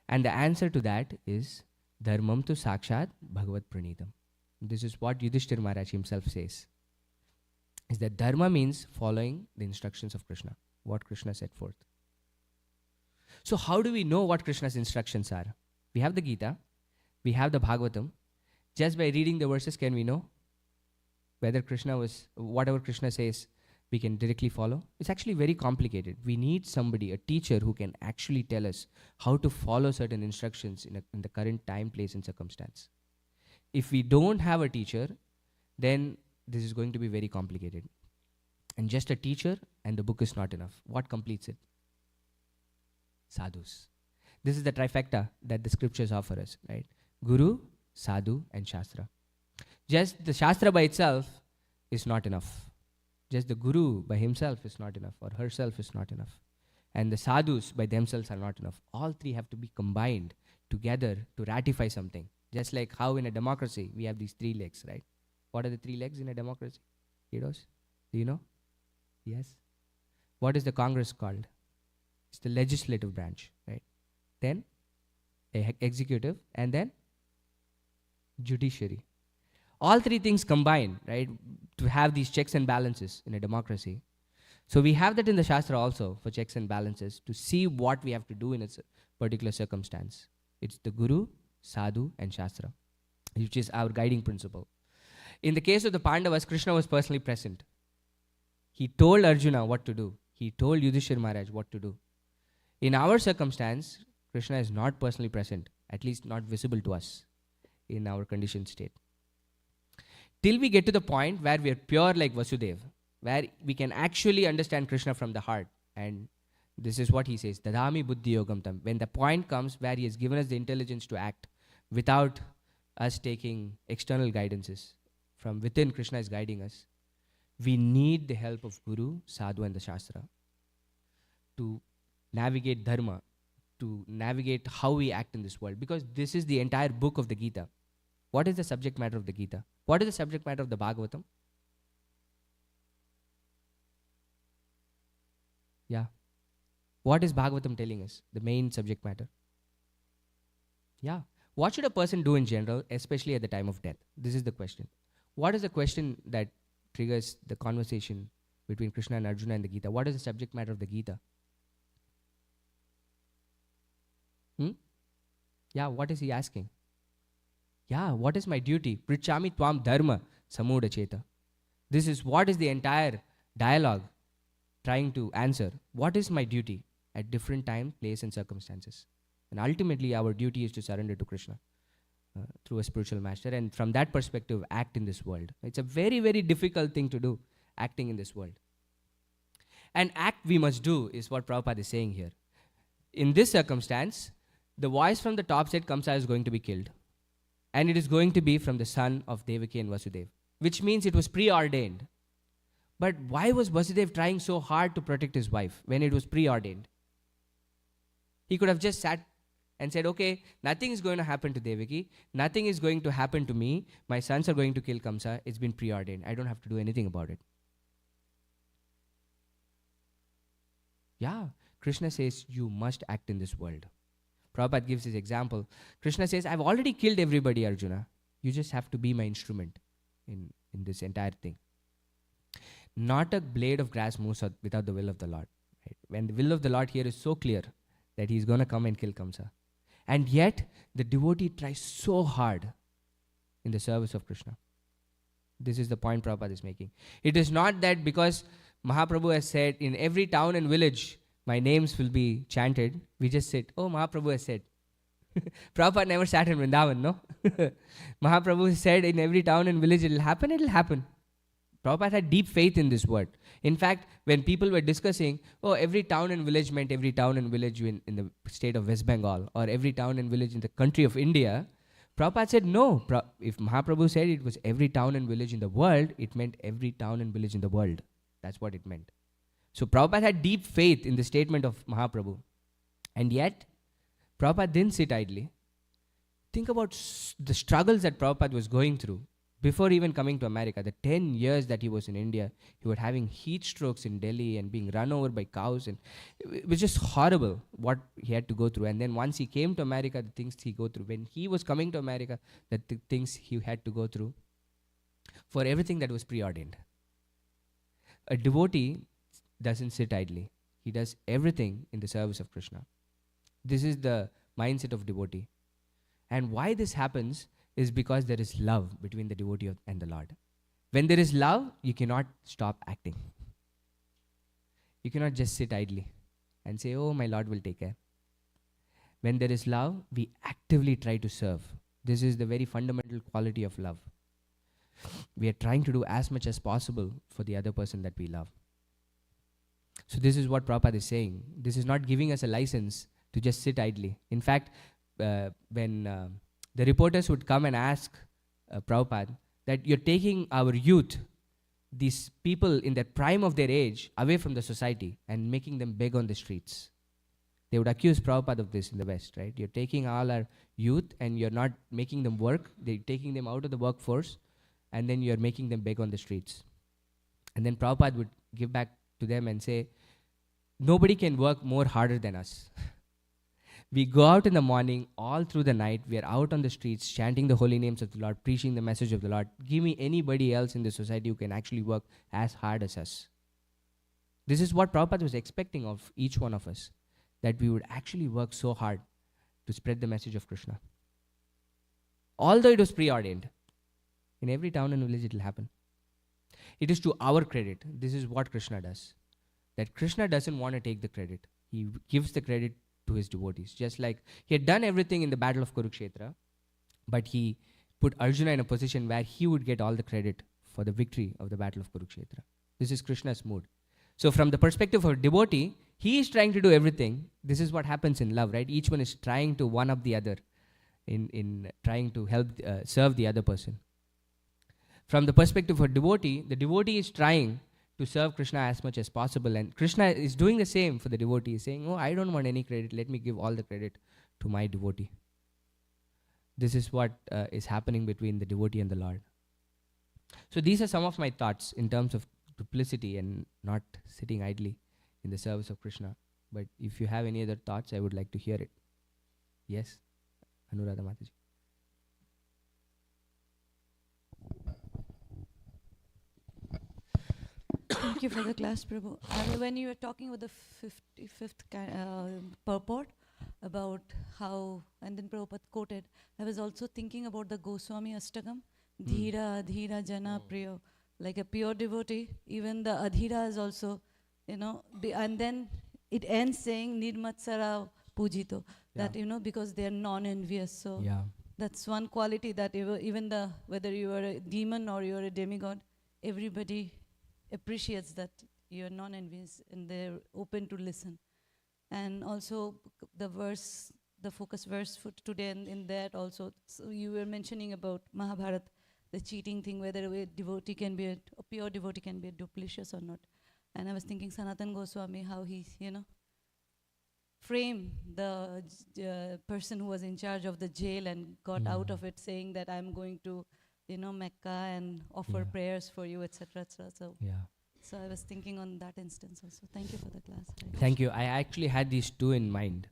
And the answer to that is Dharmam tu sakshat bhagavat pranitam. This is what Yudhishthira Maharaj himself says. Is that dharma means following the instructions of Krishna, what Krishna set forth. So how do we know what Krishna's instructions are? We have the Gita, we have the Bhagavatam. Just by reading the verses, can we know whether whatever Krishna says, we can directly follow? It's actually very complicated. We need somebody, a teacher, who can actually tell us how to follow certain instructions in the current time, place, and circumstance. If we don't have a teacher, then this is going to be very complicated. And just a teacher and the book is not enough. What completes it? Sadhus. This is the trifecta that the scriptures offer us, right? Guru, Sadhu, and Shastra. Just the Shastra by itself is not enough. Just the Guru by himself is not enough, or herself is not enough. And the Sadhus by themselves are not enough. All three have to be combined together to ratify something. Just like how in a democracy we have these 3 legs, right? What are the 3 legs in a democracy? Kiddos? Do you know? Yes. What is the Congress called? It's the legislative branch, right? Then executive, and then judiciary. All 3 things combined, right, to have these checks and balances in a democracy. So we have that in the Shastra also for checks and balances to see what we have to do in a particular circumstance. It's the Guru, Sadhu, and Shastra, which is our guiding principle. In the case of the Pandavas, Krishna was personally present. He told Arjuna what to do. He told Yudhishthira Maharaj what to do. In our circumstance, Krishna is not personally present, at least not visible to us in our conditioned state. Till we get to the point where we are pure like Vasudeva, where we can actually understand Krishna from the heart. And this is what he says, Dadami Buddhi Yogam Tam. When the point comes where he has given us the intelligence to act without us taking external guidances, from within Krishna is guiding us, we need the help of Guru, Sadhu, and the Shastra to navigate dharma, to navigate how we act in this world. Because this is the entire book of the Gita. What is the subject matter of the Gita? What is the subject matter of the Bhagavatam? Yeah. What is Bhagavatam telling us? The main subject matter. Yeah. What should a person do in general, especially at the time of death? This is the question. What is the question that triggers the conversation between Krishna and Arjuna in the Gita? What is the subject matter of the Gita? Yeah, what is he asking? Yeah, what is my duty? Prichami tvam dharma samuda cheta. This is what is the entire dialogue trying to answer. What is my duty at different time, place, and circumstances? And ultimately, our duty is to surrender to Krishna through a spiritual master, and from that perspective, act in this world. It's a very, very difficult thing to do, acting in this world. And act we must do is what Prabhupada is saying here. In this circumstance, the voice from the top said Kamsa is going to be killed. And it is going to be from the son of Devaki and Vasudeva, which means it was preordained. But why was Vasudeva trying so hard to protect his wife when it was preordained? He could have just sat and said, okay, nothing is going to happen to Devaki, nothing is going to happen to me, my sons are going to kill Kamsa, it's been preordained, I don't have to do anything about it. Yeah, Krishna says you must act in this world. Prabhupada gives his example. Krishna says, I've already killed everybody, Arjuna. You just have to be my instrument in this entire thing. Not a blade of grass moves without the will of the Lord. Right? When the will of the Lord here is so clear that he's going to come and kill Kamsa. And yet, the devotee tries so hard in the service of Krishna. This is the point Prabhupada is making. It is not that because Mahaprabhu has said, in every town and village, my names will be chanted. We just said, oh, Mahaprabhu has said. Prabhupada never sat in Vrindavan, no? Mahaprabhu said, in every town and village, it will happen, it will happen. Prabhupada had deep faith in this word. In fact, when people were discussing, oh, every town and village meant every town and village in the state of West Bengal, or every town and village in the country of India, Prabhupada said, no. If Mahaprabhu said it was every town and village in the world, it meant every town and village in the world. That's what it meant. So Prabhupada had deep faith in the statement of Mahaprabhu. And yet, Prabhupada didn't sit idly. Think about the struggles that Prabhupada was going through before even coming to America. The 10 years that he was in India, he was having heat strokes in Delhi and being run over by cows. And it was just horrible what he had to go through. And then once he came to America, the things he go through. When he was coming to America, the things he had to go through for everything that was preordained. A devotee doesn't sit idly. He does everything in the service of Krishna. This is the mindset of devotee. And why this happens is because there is love between the devotee and the Lord. When there is love, you cannot stop acting. You cannot just sit idly and say, oh, my Lord will take care. When there is love, we actively try to serve. This is the very fundamental quality of love. We are trying to do as much as possible for the other person that we love. So this is what Prabhupada is saying. This is not giving us a license to just sit idly. In fact, when the reporters would come and ask Prabhupada that you're taking our youth, these people in the prime of their age, away from the society and making them beg on the streets. They would accuse Prabhupada of this in the West, right? You're taking all our youth and you're not making them work. They're taking them out of the workforce and then you're making them beg on the streets. And then Prabhupada would give back to them and say, nobody can work more harder than us. We go out in the morning, all through the night. We are out on the streets, chanting the holy names of the Lord, preaching the message of the Lord. Give me anybody else in the society who can actually work as hard as us. This is what Prabhupada was expecting of each one of us, that we would actually work so hard to spread the message of Krishna. Although it was preordained, in every town and village it will happen. It is to our credit. This is what Krishna does. That Krishna doesn't want to take the credit. He gives the credit to his devotees. Just like he had done everything in the battle of Kurukshetra, but he put Arjuna in a position where he would get all the credit for the victory of the battle of Kurukshetra. This is Krishna's mood. So from the perspective of a devotee, he is trying to do everything. This is what happens in love, right? Each one is trying to one up the other in trying to help, serve the other person. From the perspective of a devotee, the devotee is trying to serve Krishna as much as possible. And Krishna is doing the same for the devotee, saying, oh, I don't want any credit. Let me give all the credit to my devotee. This is what is happening between the devotee and the Lord. So these are some of my thoughts in terms of duplicity and not sitting idly in the service of Krishna. But if you have any other thoughts, I would like to hear it. Yes, Anuradha Mataji. Thank you for the class, Prabhu. I mean, when you were talking about the 55th purport about how, and then Prabhupada quoted, I was also thinking about the Goswami Astakam, Dhira, Dhira, Jana, Priyo. Like a pure devotee, even the Adhira is also, and then it ends saying Nirmatsara Pujito, that, because they are non-envious. So that's one quality that even whether you are a demon or you are a demigod, everybody appreciates that you are non-envious and they're open to listen. And also the focus verse for today, and in that also, so you were mentioning about Mahabharata, the cheating thing, whether a devotee can be a pure devotee can be a duplicitous or not. And I was thinking Sanatan Goswami, how he, framed the person who was in charge of the jail and got out of it, saying that I'm going to, Mecca and offer prayers for you, etc., etc. So I was thinking on that instance also. Thank you for the class. Thank you. I actually had these two in mind.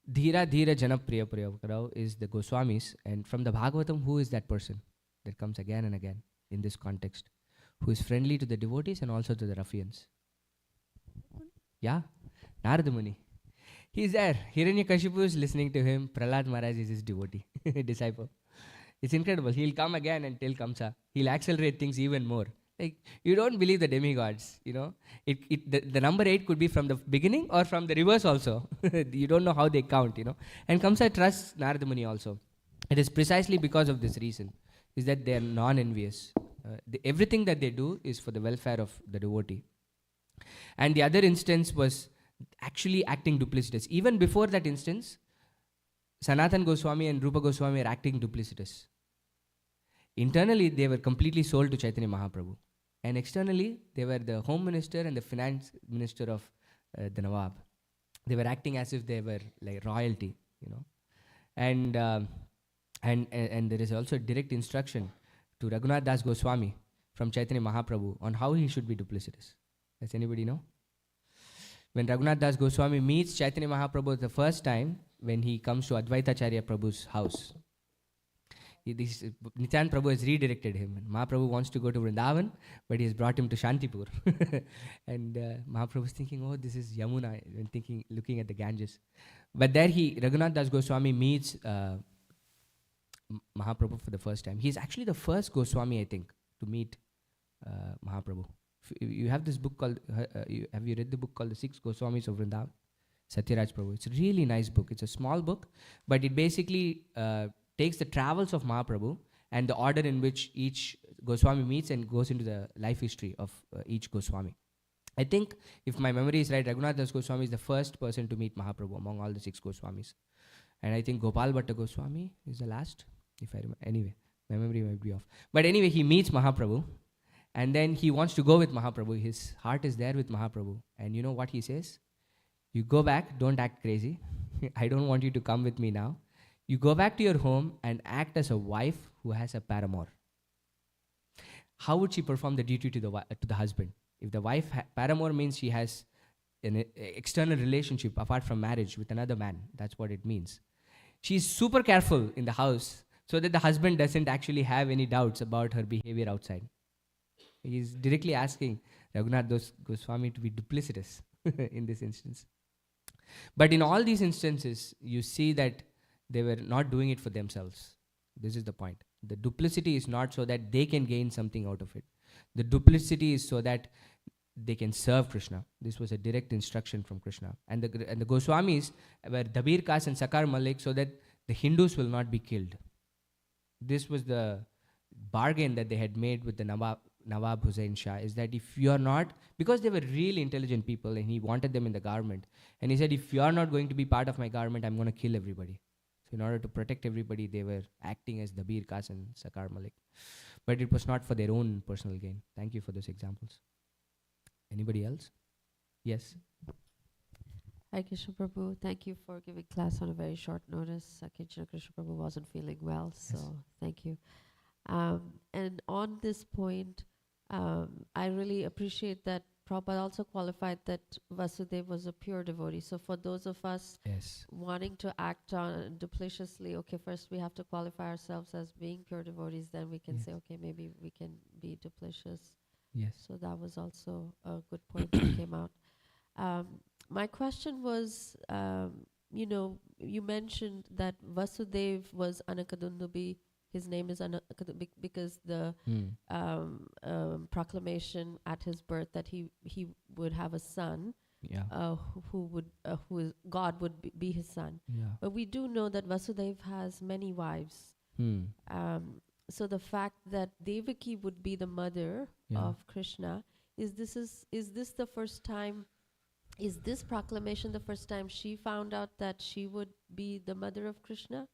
Dhira Dhira Janapriya Priyakarao is the Goswamis, and from the Bhagavatam, who is that person that comes again and again in this context, who is friendly to the devotees and also to the ruffians? Yeah, Narada Muni. He's there. Hiranyakashipu is listening to him. Prahlad Maharaj is his devotee, disciple. It's incredible. He'll come again and tell Kamsa. He'll accelerate things even more. Like, you don't believe the demigods, the number 8 could be from the beginning or from the reverse also. You don't know how they count, And Kamsa trusts Narada Muni also. It is precisely because of this reason, is that they are non-envious. Everything that they do is for the welfare of the devotee. And the other instance was actually acting duplicitous. Even before that instance, Sanatan Goswami and Rupa Goswami are acting duplicitous. Internally, they were completely sold to Chaitanya Mahaprabhu. And externally, they were the home minister and the finance minister of the Nawab. They were acting as if they were like royalty, And there is also direct instruction to Raghunath Das Goswami from Chaitanya Mahaprabhu on how he should be duplicitous. Does anybody know? When Raghunath Das Goswami meets Chaitanya Mahaprabhu the first time, when he comes to Advaitacharya Prabhu's house, Nityan Prabhu has redirected him. Mahaprabhu wants to go to Vrindavan, but he has brought him to Shantipur. And Mahaprabhu is thinking, oh, this is Yamuna, and looking at the Ganges. But there Raghunath Das Goswami meets Mahaprabhu for the first time. He's actually the first Goswami, I think, to meet Mahaprabhu. You have this book called, have you read the book called The Six Goswamis of Vrindavan? Satyaraj Prabhu. It's a really nice book. It's a small book, but it basically takes the travels of Mahaprabhu and the order in which each Goswami meets and goes into the life history of each Goswami. I think, if my memory is right, Raghunath Das Goswami is the first person to meet Mahaprabhu among all the 6 Goswamis. And I think Gopal Bhatta Goswami is the last, if I remember. Anyway, my memory might be off. But anyway, he meets Mahaprabhu, and then he wants to go with Mahaprabhu. His heart is there with Mahaprabhu. And you know what he says? You go back, don't act crazy. I don't want you to come with me now. You go back to your home and act as a wife who has a paramour. How would she perform the duty to the husband? If the wife, paramour means she has an external relationship apart from marriage with another man. That's what it means. She's super careful in the house so that the husband doesn't actually have any doubts about her behavior outside. He's directly asking Raghunath Goswami to be duplicitous in this instance. But in all these instances, you see that they were not doing it for themselves. This is the point. The duplicity is not so that they can gain something out of it. The duplicity is so that they can serve Krishna. This was a direct instruction from Krishna. And the Goswamis were Dabir Kas and Sakar Malik so that the Hindus will not be killed. This was the bargain that they had made with the Nawab Hussain Shah, is that if you are not, because they were really intelligent people and he wanted them in the government, and he said, if you are not going to be part of my government, I'm going to kill everybody. So in order to protect everybody, they were acting as Dabir Kas and Sakar Malik. But it was not for their own personal gain. Thank you for those examples. Anybody else? Yes. Hi, Krishna Prabhu. Thank you for giving class on a very short notice. Krishna Prabhu wasn't feeling well, so thank you. And on this point, I really appreciate that Prabhupada also qualified that Vasudeva was a pure devotee. So for those of us wanting to act on duplicitously, okay, first we have to qualify ourselves as being pure devotees, then we can say, okay, maybe we can be duplicitous. Yes. So that was also a good point that came out. My question was, you mentioned that Vasudeva was Anakadundubi. His name is Anakadundubi because the proclamation at his birth that he would have a son, God would be his son. Yeah. But we do know that Vasudeva has many wives. So the fact that Devaki would be the mother of Krishna, is this the first time? Is this proclamation the first time she found out that she would be the mother of Krishna?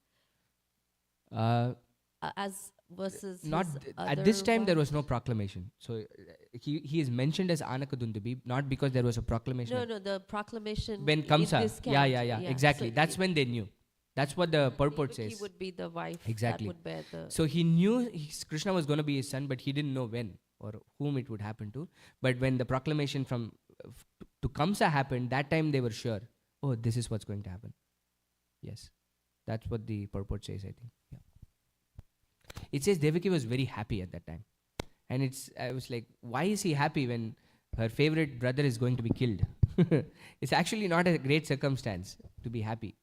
As versus not at this time there was no proclamation. So he is mentioned as Anakadundubi not because there was a proclamation. No, the proclamation when Kamsa. Yeah. Exactly. So that's when they knew. That's what the purport Devaki says. would be the wife. Exactly. That would bear the. So he knew Krishna was going to be his son, but he didn't know when or whom it would happen to. But when the proclamation from to Kamsa happened, that time they were sure. Oh, this is what's going to happen. Yes, that's what the purport says. I think. Yeah. It says Devaki was very happy at that time, and I was like, why is he happy when her favorite brother is going to be killed? It's actually not a great circumstance to be happy.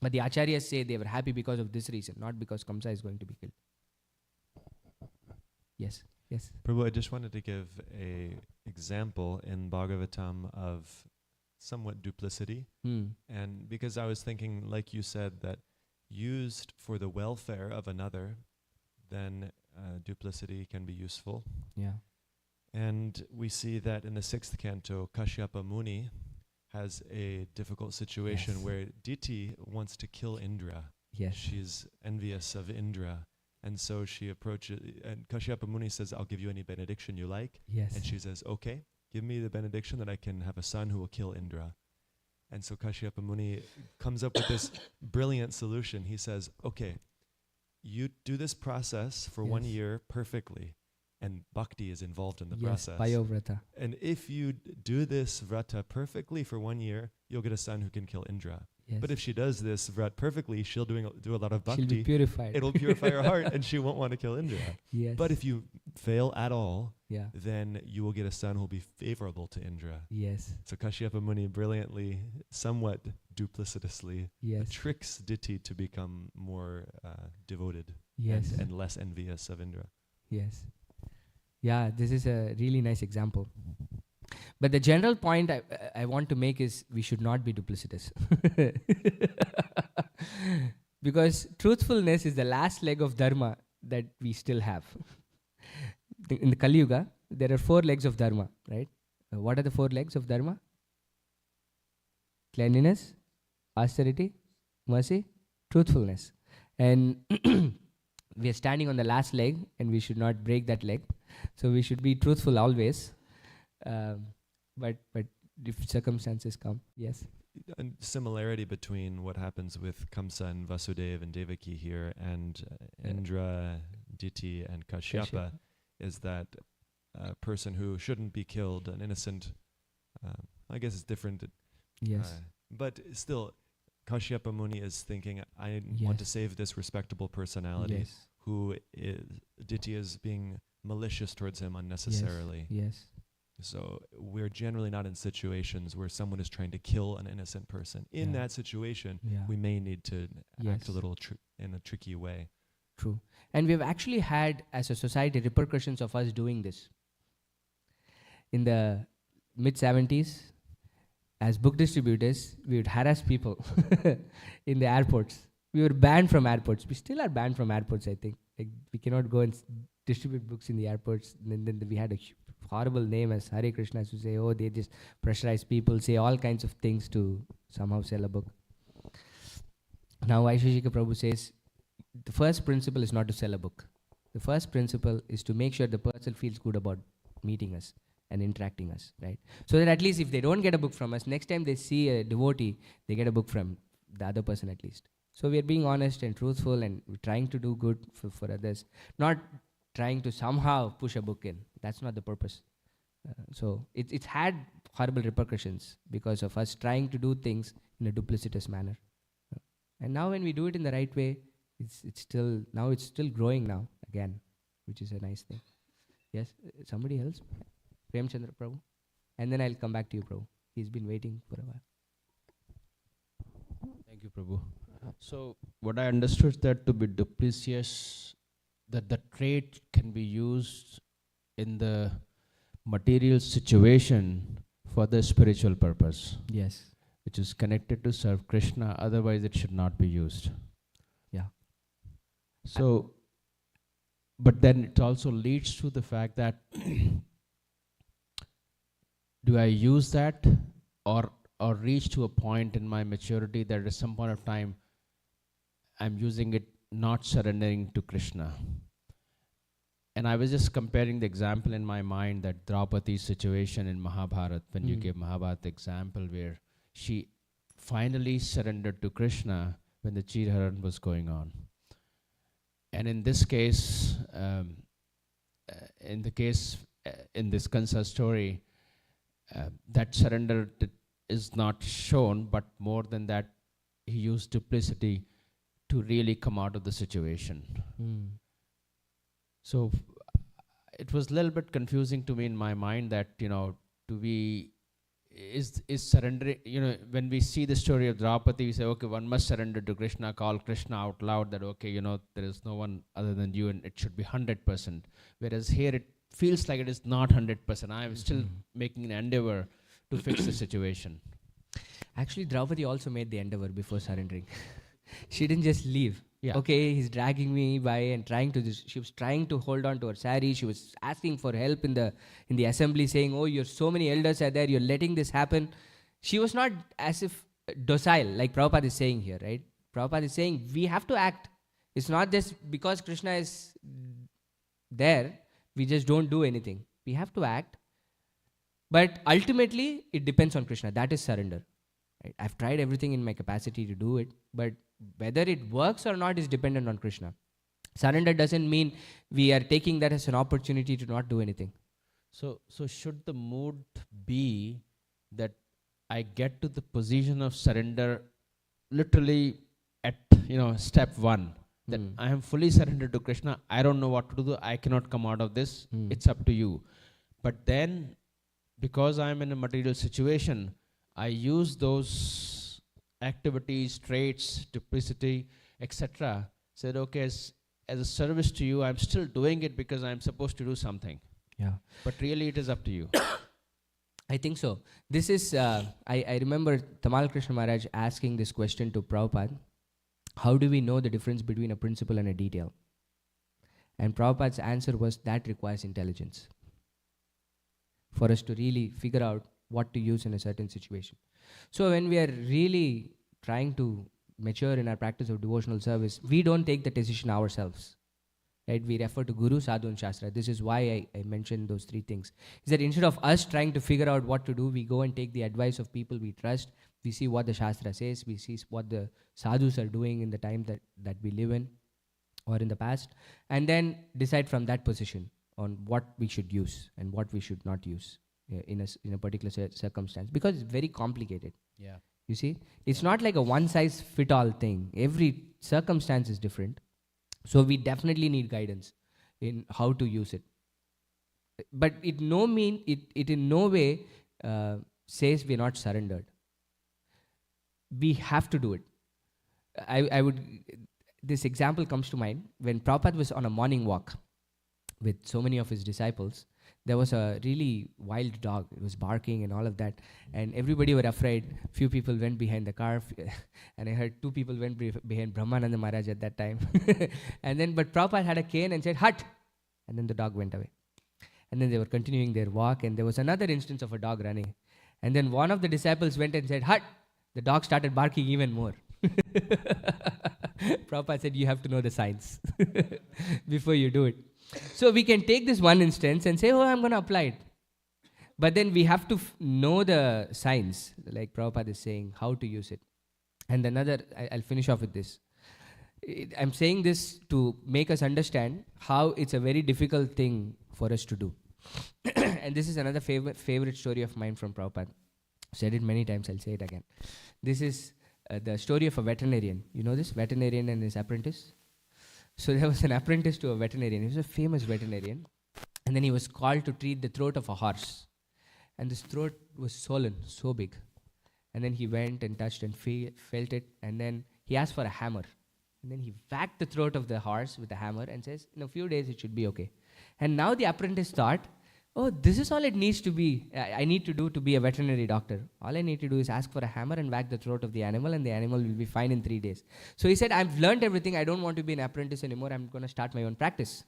But the acharyas say they were happy because of this reason, not because Kamsa is going to be killed. Yes. Prabhu, I just wanted to give a example in Bhagavatam of somewhat duplicity. And because I was thinking, like you said, that used for the welfare of another, then duplicity can be useful. Yeah. And we see that in the 6th canto, Kashyapa Muni has a difficult situation where Diti wants to kill Indra. Yes. She's envious of Indra. And so she approaches, and Kashyapa Muni says, I'll give you any benediction you like. Yes. And she says, okay, give me the benediction that I can have a son who will kill Indra. And so Kashyapa Muni comes up with this brilliant solution. He says, okay, you do this process for 1 year perfectly. And bhakti is involved in the process. Payovrata. And if you do this vrata perfectly for 1 year, you'll get a son who can kill Indra. Yes. But if she does this vrat perfectly, she'll do a lot of bhakti. She'll be purified. It'll purify her heart, and she won't want to kill Indra. Yes. But if you fail at all, Yeah. then you will get a son who will be favorable to Indra. Yes. So Kashyapa Muni brilliantly, somewhat duplicitously, Yes. tricks Diti to become more devoted Yes. and less envious of Indra. Yes. Yeah, this is a really nice example. But the general point I want to make is we should not be duplicitous. Because truthfulness is the last leg of dharma that we still have. In the Kali Yuga, there are 4 legs of dharma, right? What are the 4 legs of dharma? Cleanliness, austerity, mercy, truthfulness. And we are standing on the last leg and we should not break that leg. So we should be truthful always. But if circumstances come. Yes. A similarity between what happens with Kamsa and Vasudeva and Devaki here and Indra, Diti and Kashyapa is that a person who shouldn't be killed, an innocent, I guess it's different. Yes. But still, Kashyapa Muni is thinking, I want to save this respectable personality who is, Diti is being malicious towards him unnecessarily. Yes. So we're generally not in situations where someone is trying to kill an innocent person. In that situation, we may need to act a little in a tricky way. True. And we've actually had, as a society, repercussions of us doing this. In the mid-70s, as book distributors, we would harass people in the airports. We were banned from airports. We still are banned from airports, I think. Like, we cannot go and distribute books in the airports. And then we had a horrible name as Hare Krishna to say, oh, they just pressurize people, say all kinds of things to somehow sell a book. Now, Vaisheshika Prabhu says, the first principle is not to sell a book. The first principle is to make sure the person feels good about meeting us and interacting us, right? So that at least if they don't get a book from us, next time they see a devotee, they get a book from the other person at least. So we are being honest and truthful and we're trying to do good for others, not trying to somehow push a book in. That's not the purpose. So it's had horrible repercussions because of us trying to do things in a duplicitous manner. And now when we do it in the right way, it's still growing now again, which is a nice thing. Yes, somebody else? Prem Chandra Prabhu? And then I'll come back to you, Prabhu. He's been waiting for a while. Thank you, Prabhu. So what I understood that to be duplicitous, that the trait can be used in the material situation for the spiritual purpose. Yes. Which is connected to serve Krishna, otherwise it should not be used. Yeah. So, but then it also leads to the fact that do I use that or reach to a point in my maturity that at some point of time I'm using it not surrendering to Krishna. And I was just comparing the example in my mind that Draupadi's situation in Mahabharata, when you gave Mahabharata example where she finally surrendered to Krishna when the Chirharan was going on. And in this case, in this Kansa story, that surrender is not shown, but more than that, he used duplicity to really come out of the situation. So it was a little bit confusing to me in my mind that, is surrendering, when we see the story of Draupadi, we say, okay, one must surrender to Krishna, call Krishna out loud that, okay, there is no one other than you and it should be 100%. Whereas here it feels like it is not 100%. I am still making an endeavor to fix the situation. Actually, Draupadi also made the endeavor before surrendering. She didn't just leave. Yeah. Okay, he's dragging me by and she was trying to hold on to her sari. She was asking for help in the assembly, saying, oh, so many elders are there, you're letting this happen. She was not as if docile, like Prabhupada is saying here, right? Prabhupada is saying, we have to act. It's not just because Krishna is there, we just don't do anything. We have to act. But ultimately, it depends on Krishna. That is surrender. Right? I've tried everything in my capacity to do it, but whether it works or not is dependent on Krishna. Surrender doesn't mean we are taking that as an opportunity to not do anything. So should the mood be that I get to the position of surrender literally at step one, that I am fully surrendered to Krishna, I don't know what to do, I cannot come out of this, it's up to you. But then, because I am in a material situation, I use those activities, traits, duplicity, etc. Said, okay, as a service to you, I'm still doing it because I'm supposed to do something. Yeah. But really it is up to you. I think so. This is, I remember Tamal Krishna Maharaj asking this question to Prabhupada. How do we know the difference between a principle and a detail? And Prabhupada's answer was that requires intelligence for us to really figure out what to use in a certain situation. So when we are really trying to mature in our practice of devotional service, we don't take the decision ourselves. right? We refer to Guru, Sadhu and Shastra. This is why I mentioned those three things. Is that instead of us trying to figure out what to do, we go and take the advice of people we trust. We see what the Shastra says. We see what the sadhus are doing in the time that we live in or in the past. And then decide from that position on what we should use and what we should not use in a particular circumstance. Because it's very complicated. Yeah. You see, it's not like a one-size-fit-all thing. Every circumstance is different. So we definitely need guidance in how to use it. But it in no way says we're not surrendered. We have to do it. This example comes to mind. When Prabhupada was on a morning walk with so many of his disciples, there was a really wild dog. It was barking and all of that. And everybody were afraid. Few people went behind the car. And I heard 2 people went behind Brahmananda Maharaj at that time. But Prabhupada had a cane and said, "Hut!" And then the dog went away. And then they were continuing their walk. And there was another instance of a dog running. And then one of the disciples went and said, "Hut!" The dog started barking even more. Prabhupada said, you have to know the science before you do it. So we can take this one instance and say, oh, I'm going to apply it. But then we have to know the science, like Prabhupada is saying, how to use it. And another, I'll finish off with this. I'm saying this to make us understand how it's a very difficult thing for us to do. And this is another favorite story of mine from Prabhupada. Said it many times, I'll say it again. This is the story of a veterinarian. You know this? Veterinarian and his apprentice. So there was an apprentice to a veterinarian. He was a famous veterinarian. And then he was called to treat the throat of a horse. And this throat was swollen, so big. And then he went and touched and felt it. And then he asked for a hammer. And then he whacked the throat of the horse with a hammer and says, in a few days it should be okay. And now the apprentice thought, oh, this is all it needs to be. I need to do to be a veterinary doctor. All I need to do is ask for a hammer and whack the throat of the animal, and the animal will be fine in 3 days. So he said, I've learned everything. I don't want to be an apprentice anymore. I'm going to start my own practice.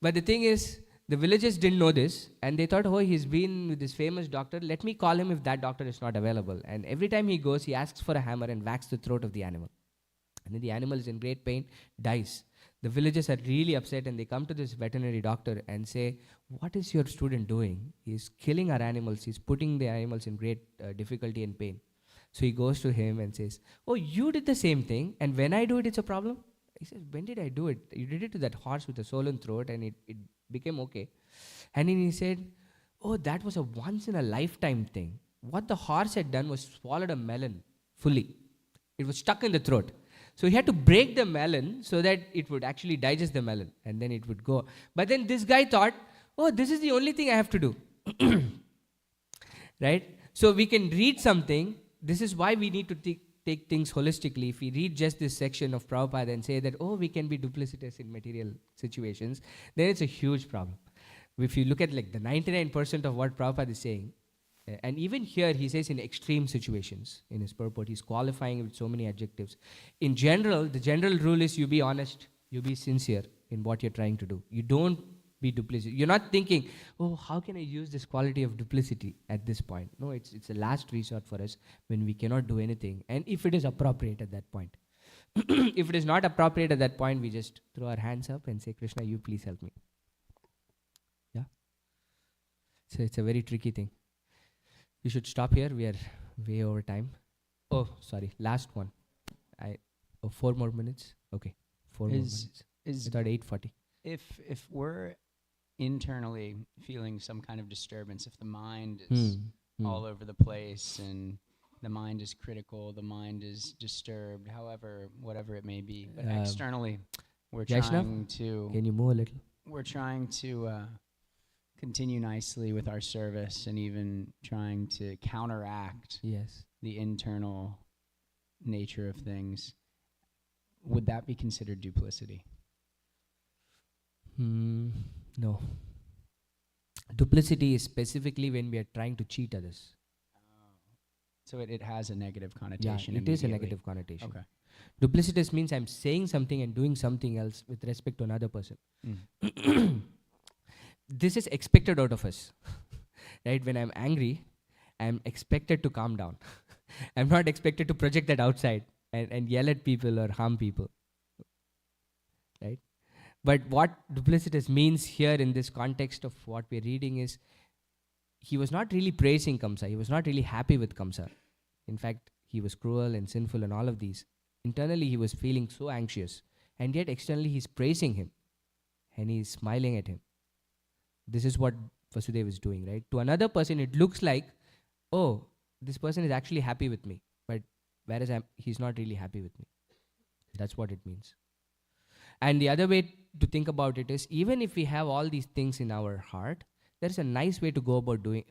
But the thing is, the villagers didn't know this, and they thought, oh, he's been with this famous doctor. Let me call him if that doctor is not available. And every time he goes, he asks for a hammer and whacks the throat of the animal. And then the animal is in great pain, dies. The villagers are really upset, and they come to this veterinary doctor and say, what is your student doing? He's killing our animals. He's putting the animals in great difficulty and pain. So he goes to him and says, oh, you did the same thing, and when I do it, it's a problem? He says, when did I do it? You did it to that horse with a swollen throat, and it became okay. And then he said, oh, that was a once-in-a-lifetime thing. What the horse had done was swallowed a melon fully. It was stuck in the throat. So he had to break the melon so that it would actually digest the melon, and then it would go. But then this guy thought, oh, this is the only thing I have to do. Right? So we can read something. This is why we need to take things holistically. If we read just this section of Prabhupada and say that, oh, we can be duplicitous in material situations, then it's a huge problem. If you look at like the 99% of what Prabhupada is saying, and even here he says in extreme situations in his purport, he's qualifying with so many adjectives. In general, the general rule is you be honest, you be sincere in what you're trying to do. You don't be duplicitous. You're not thinking, oh, how can I use this quality of duplicity at this point? No, it's a last resort for us when we cannot do anything. And if it is appropriate at that point. If it is not appropriate at that point, we just throw our hands up and say, Krishna, you please help me. Yeah? So it's a very tricky thing. We should stop here. We are way over time. Oh, sorry. Last one. 4 more minutes. Okay. 4 more minutes. It's about 8:40. If we're internally feeling some kind of disturbance, if the mind is all over the place and the mind is critical, the mind is disturbed, whatever it may be, but externally we're trying to... Can you move a little? We're trying to... continue nicely with our service and even trying to counteract the internal nature of things. Would that be considered duplicity? No. Duplicity is specifically when we are trying to cheat others. So it has a negative connotation. Yeah, it is a negative connotation. Okay. Duplicitous means I'm saying something and doing something else with respect to another person. This is expected out of us. Right? When I'm angry, I'm expected to calm down. I'm not expected to project that outside and yell at people or harm people. Right? But what duplicitous means here in this context of what we're reading is, he was not really praising Kamsa. He was not really happy with Kamsa. In fact, he was cruel and sinful and all of these. Internally, he was feeling so anxious. And yet, externally, he's praising him. And he's smiling at him. This is what Vasudeva is doing, right? To another person, it looks like, oh, this person is actually happy with me. But whereas he's not really happy with me. That's what it means. And the other way to think about it is, even if we have all these things in our heart, there is a nice way to go about doing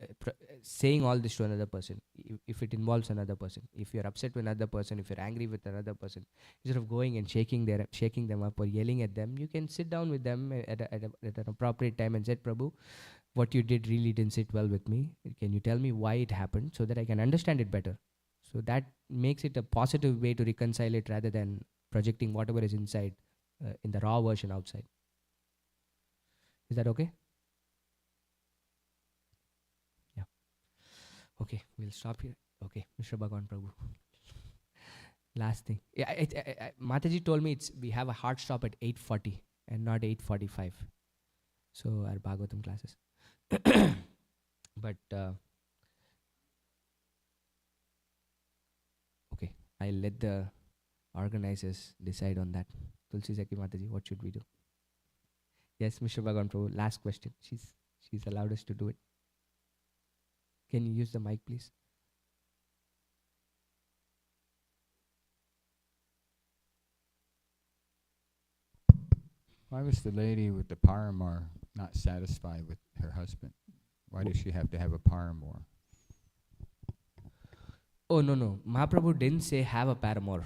saying all this to another person, if it involves another person. If you're upset with another person, if you're angry with another person, instead of going and shaking them up or yelling at them, you can sit down with them at an appropriate time and say, Prabhu, what you did really didn't sit well with me. Can you tell me why it happened so that I can understand it better? So that makes it a positive way to reconcile it rather than projecting whatever is inside in the raw version outside. Is that okay? Yeah. Okay, we'll stop here. Okay, Mr. Bhagavan Prabhu. Last thing. Yeah, Mataji told me we have a hard stop at 8:40 and not 8:45. So our Bhagavatam classes. But okay, I'll let the organizers decide on that. Tulsi Saki Mataji, what should we do? Yes, Mr. Bhagavan Prabhu, last question. She's allowed us to do it. Can you use the mic, please? Why was the lady with the paramour not satisfied with her husband? Why does she have to have a paramour? Oh, no. Mahaprabhu didn't say have a paramour.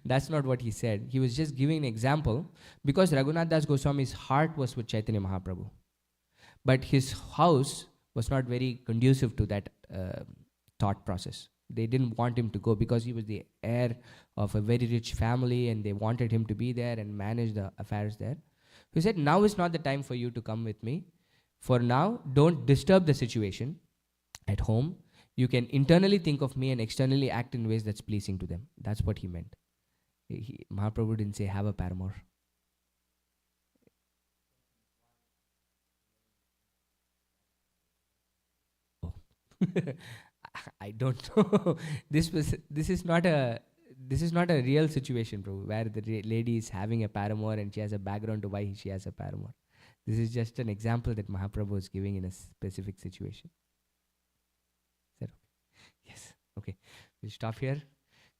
That's not what he said. He was just giving an example because Raghunath Das Goswami's heart was with Chaitanya Mahaprabhu. But his house was not very conducive to that thought process. They didn't want him to go because he was the heir of a very rich family and they wanted him to be there and manage the affairs there. He said, now is not the time for you to come with me. For now, don't disturb the situation at home. You can internally think of me and externally act in ways that's pleasing to them. That's what he meant. Mahaprabhu didn't say have a paramour. Oh. I don't know. This is not a real situation, Prabhu, where the lady is having a paramour and she has a background to why she has a paramour. This is just an example that Mahaprabhu is giving in a specific situation. Is that okay? Yes. Okay. We'll stop here.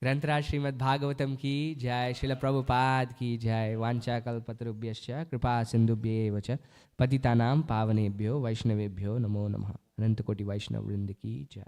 Granthara Srimad Bhagavatam ki jai, Srila Prabhupada ki jai, Vancha kalpatarubhyascha, Kripa sindhubhye vacha, Patitanam pavanebhyo, Vaishnavebhyo, Namo Namaha. Anantakoti Vaishnav Vrinda ki jai.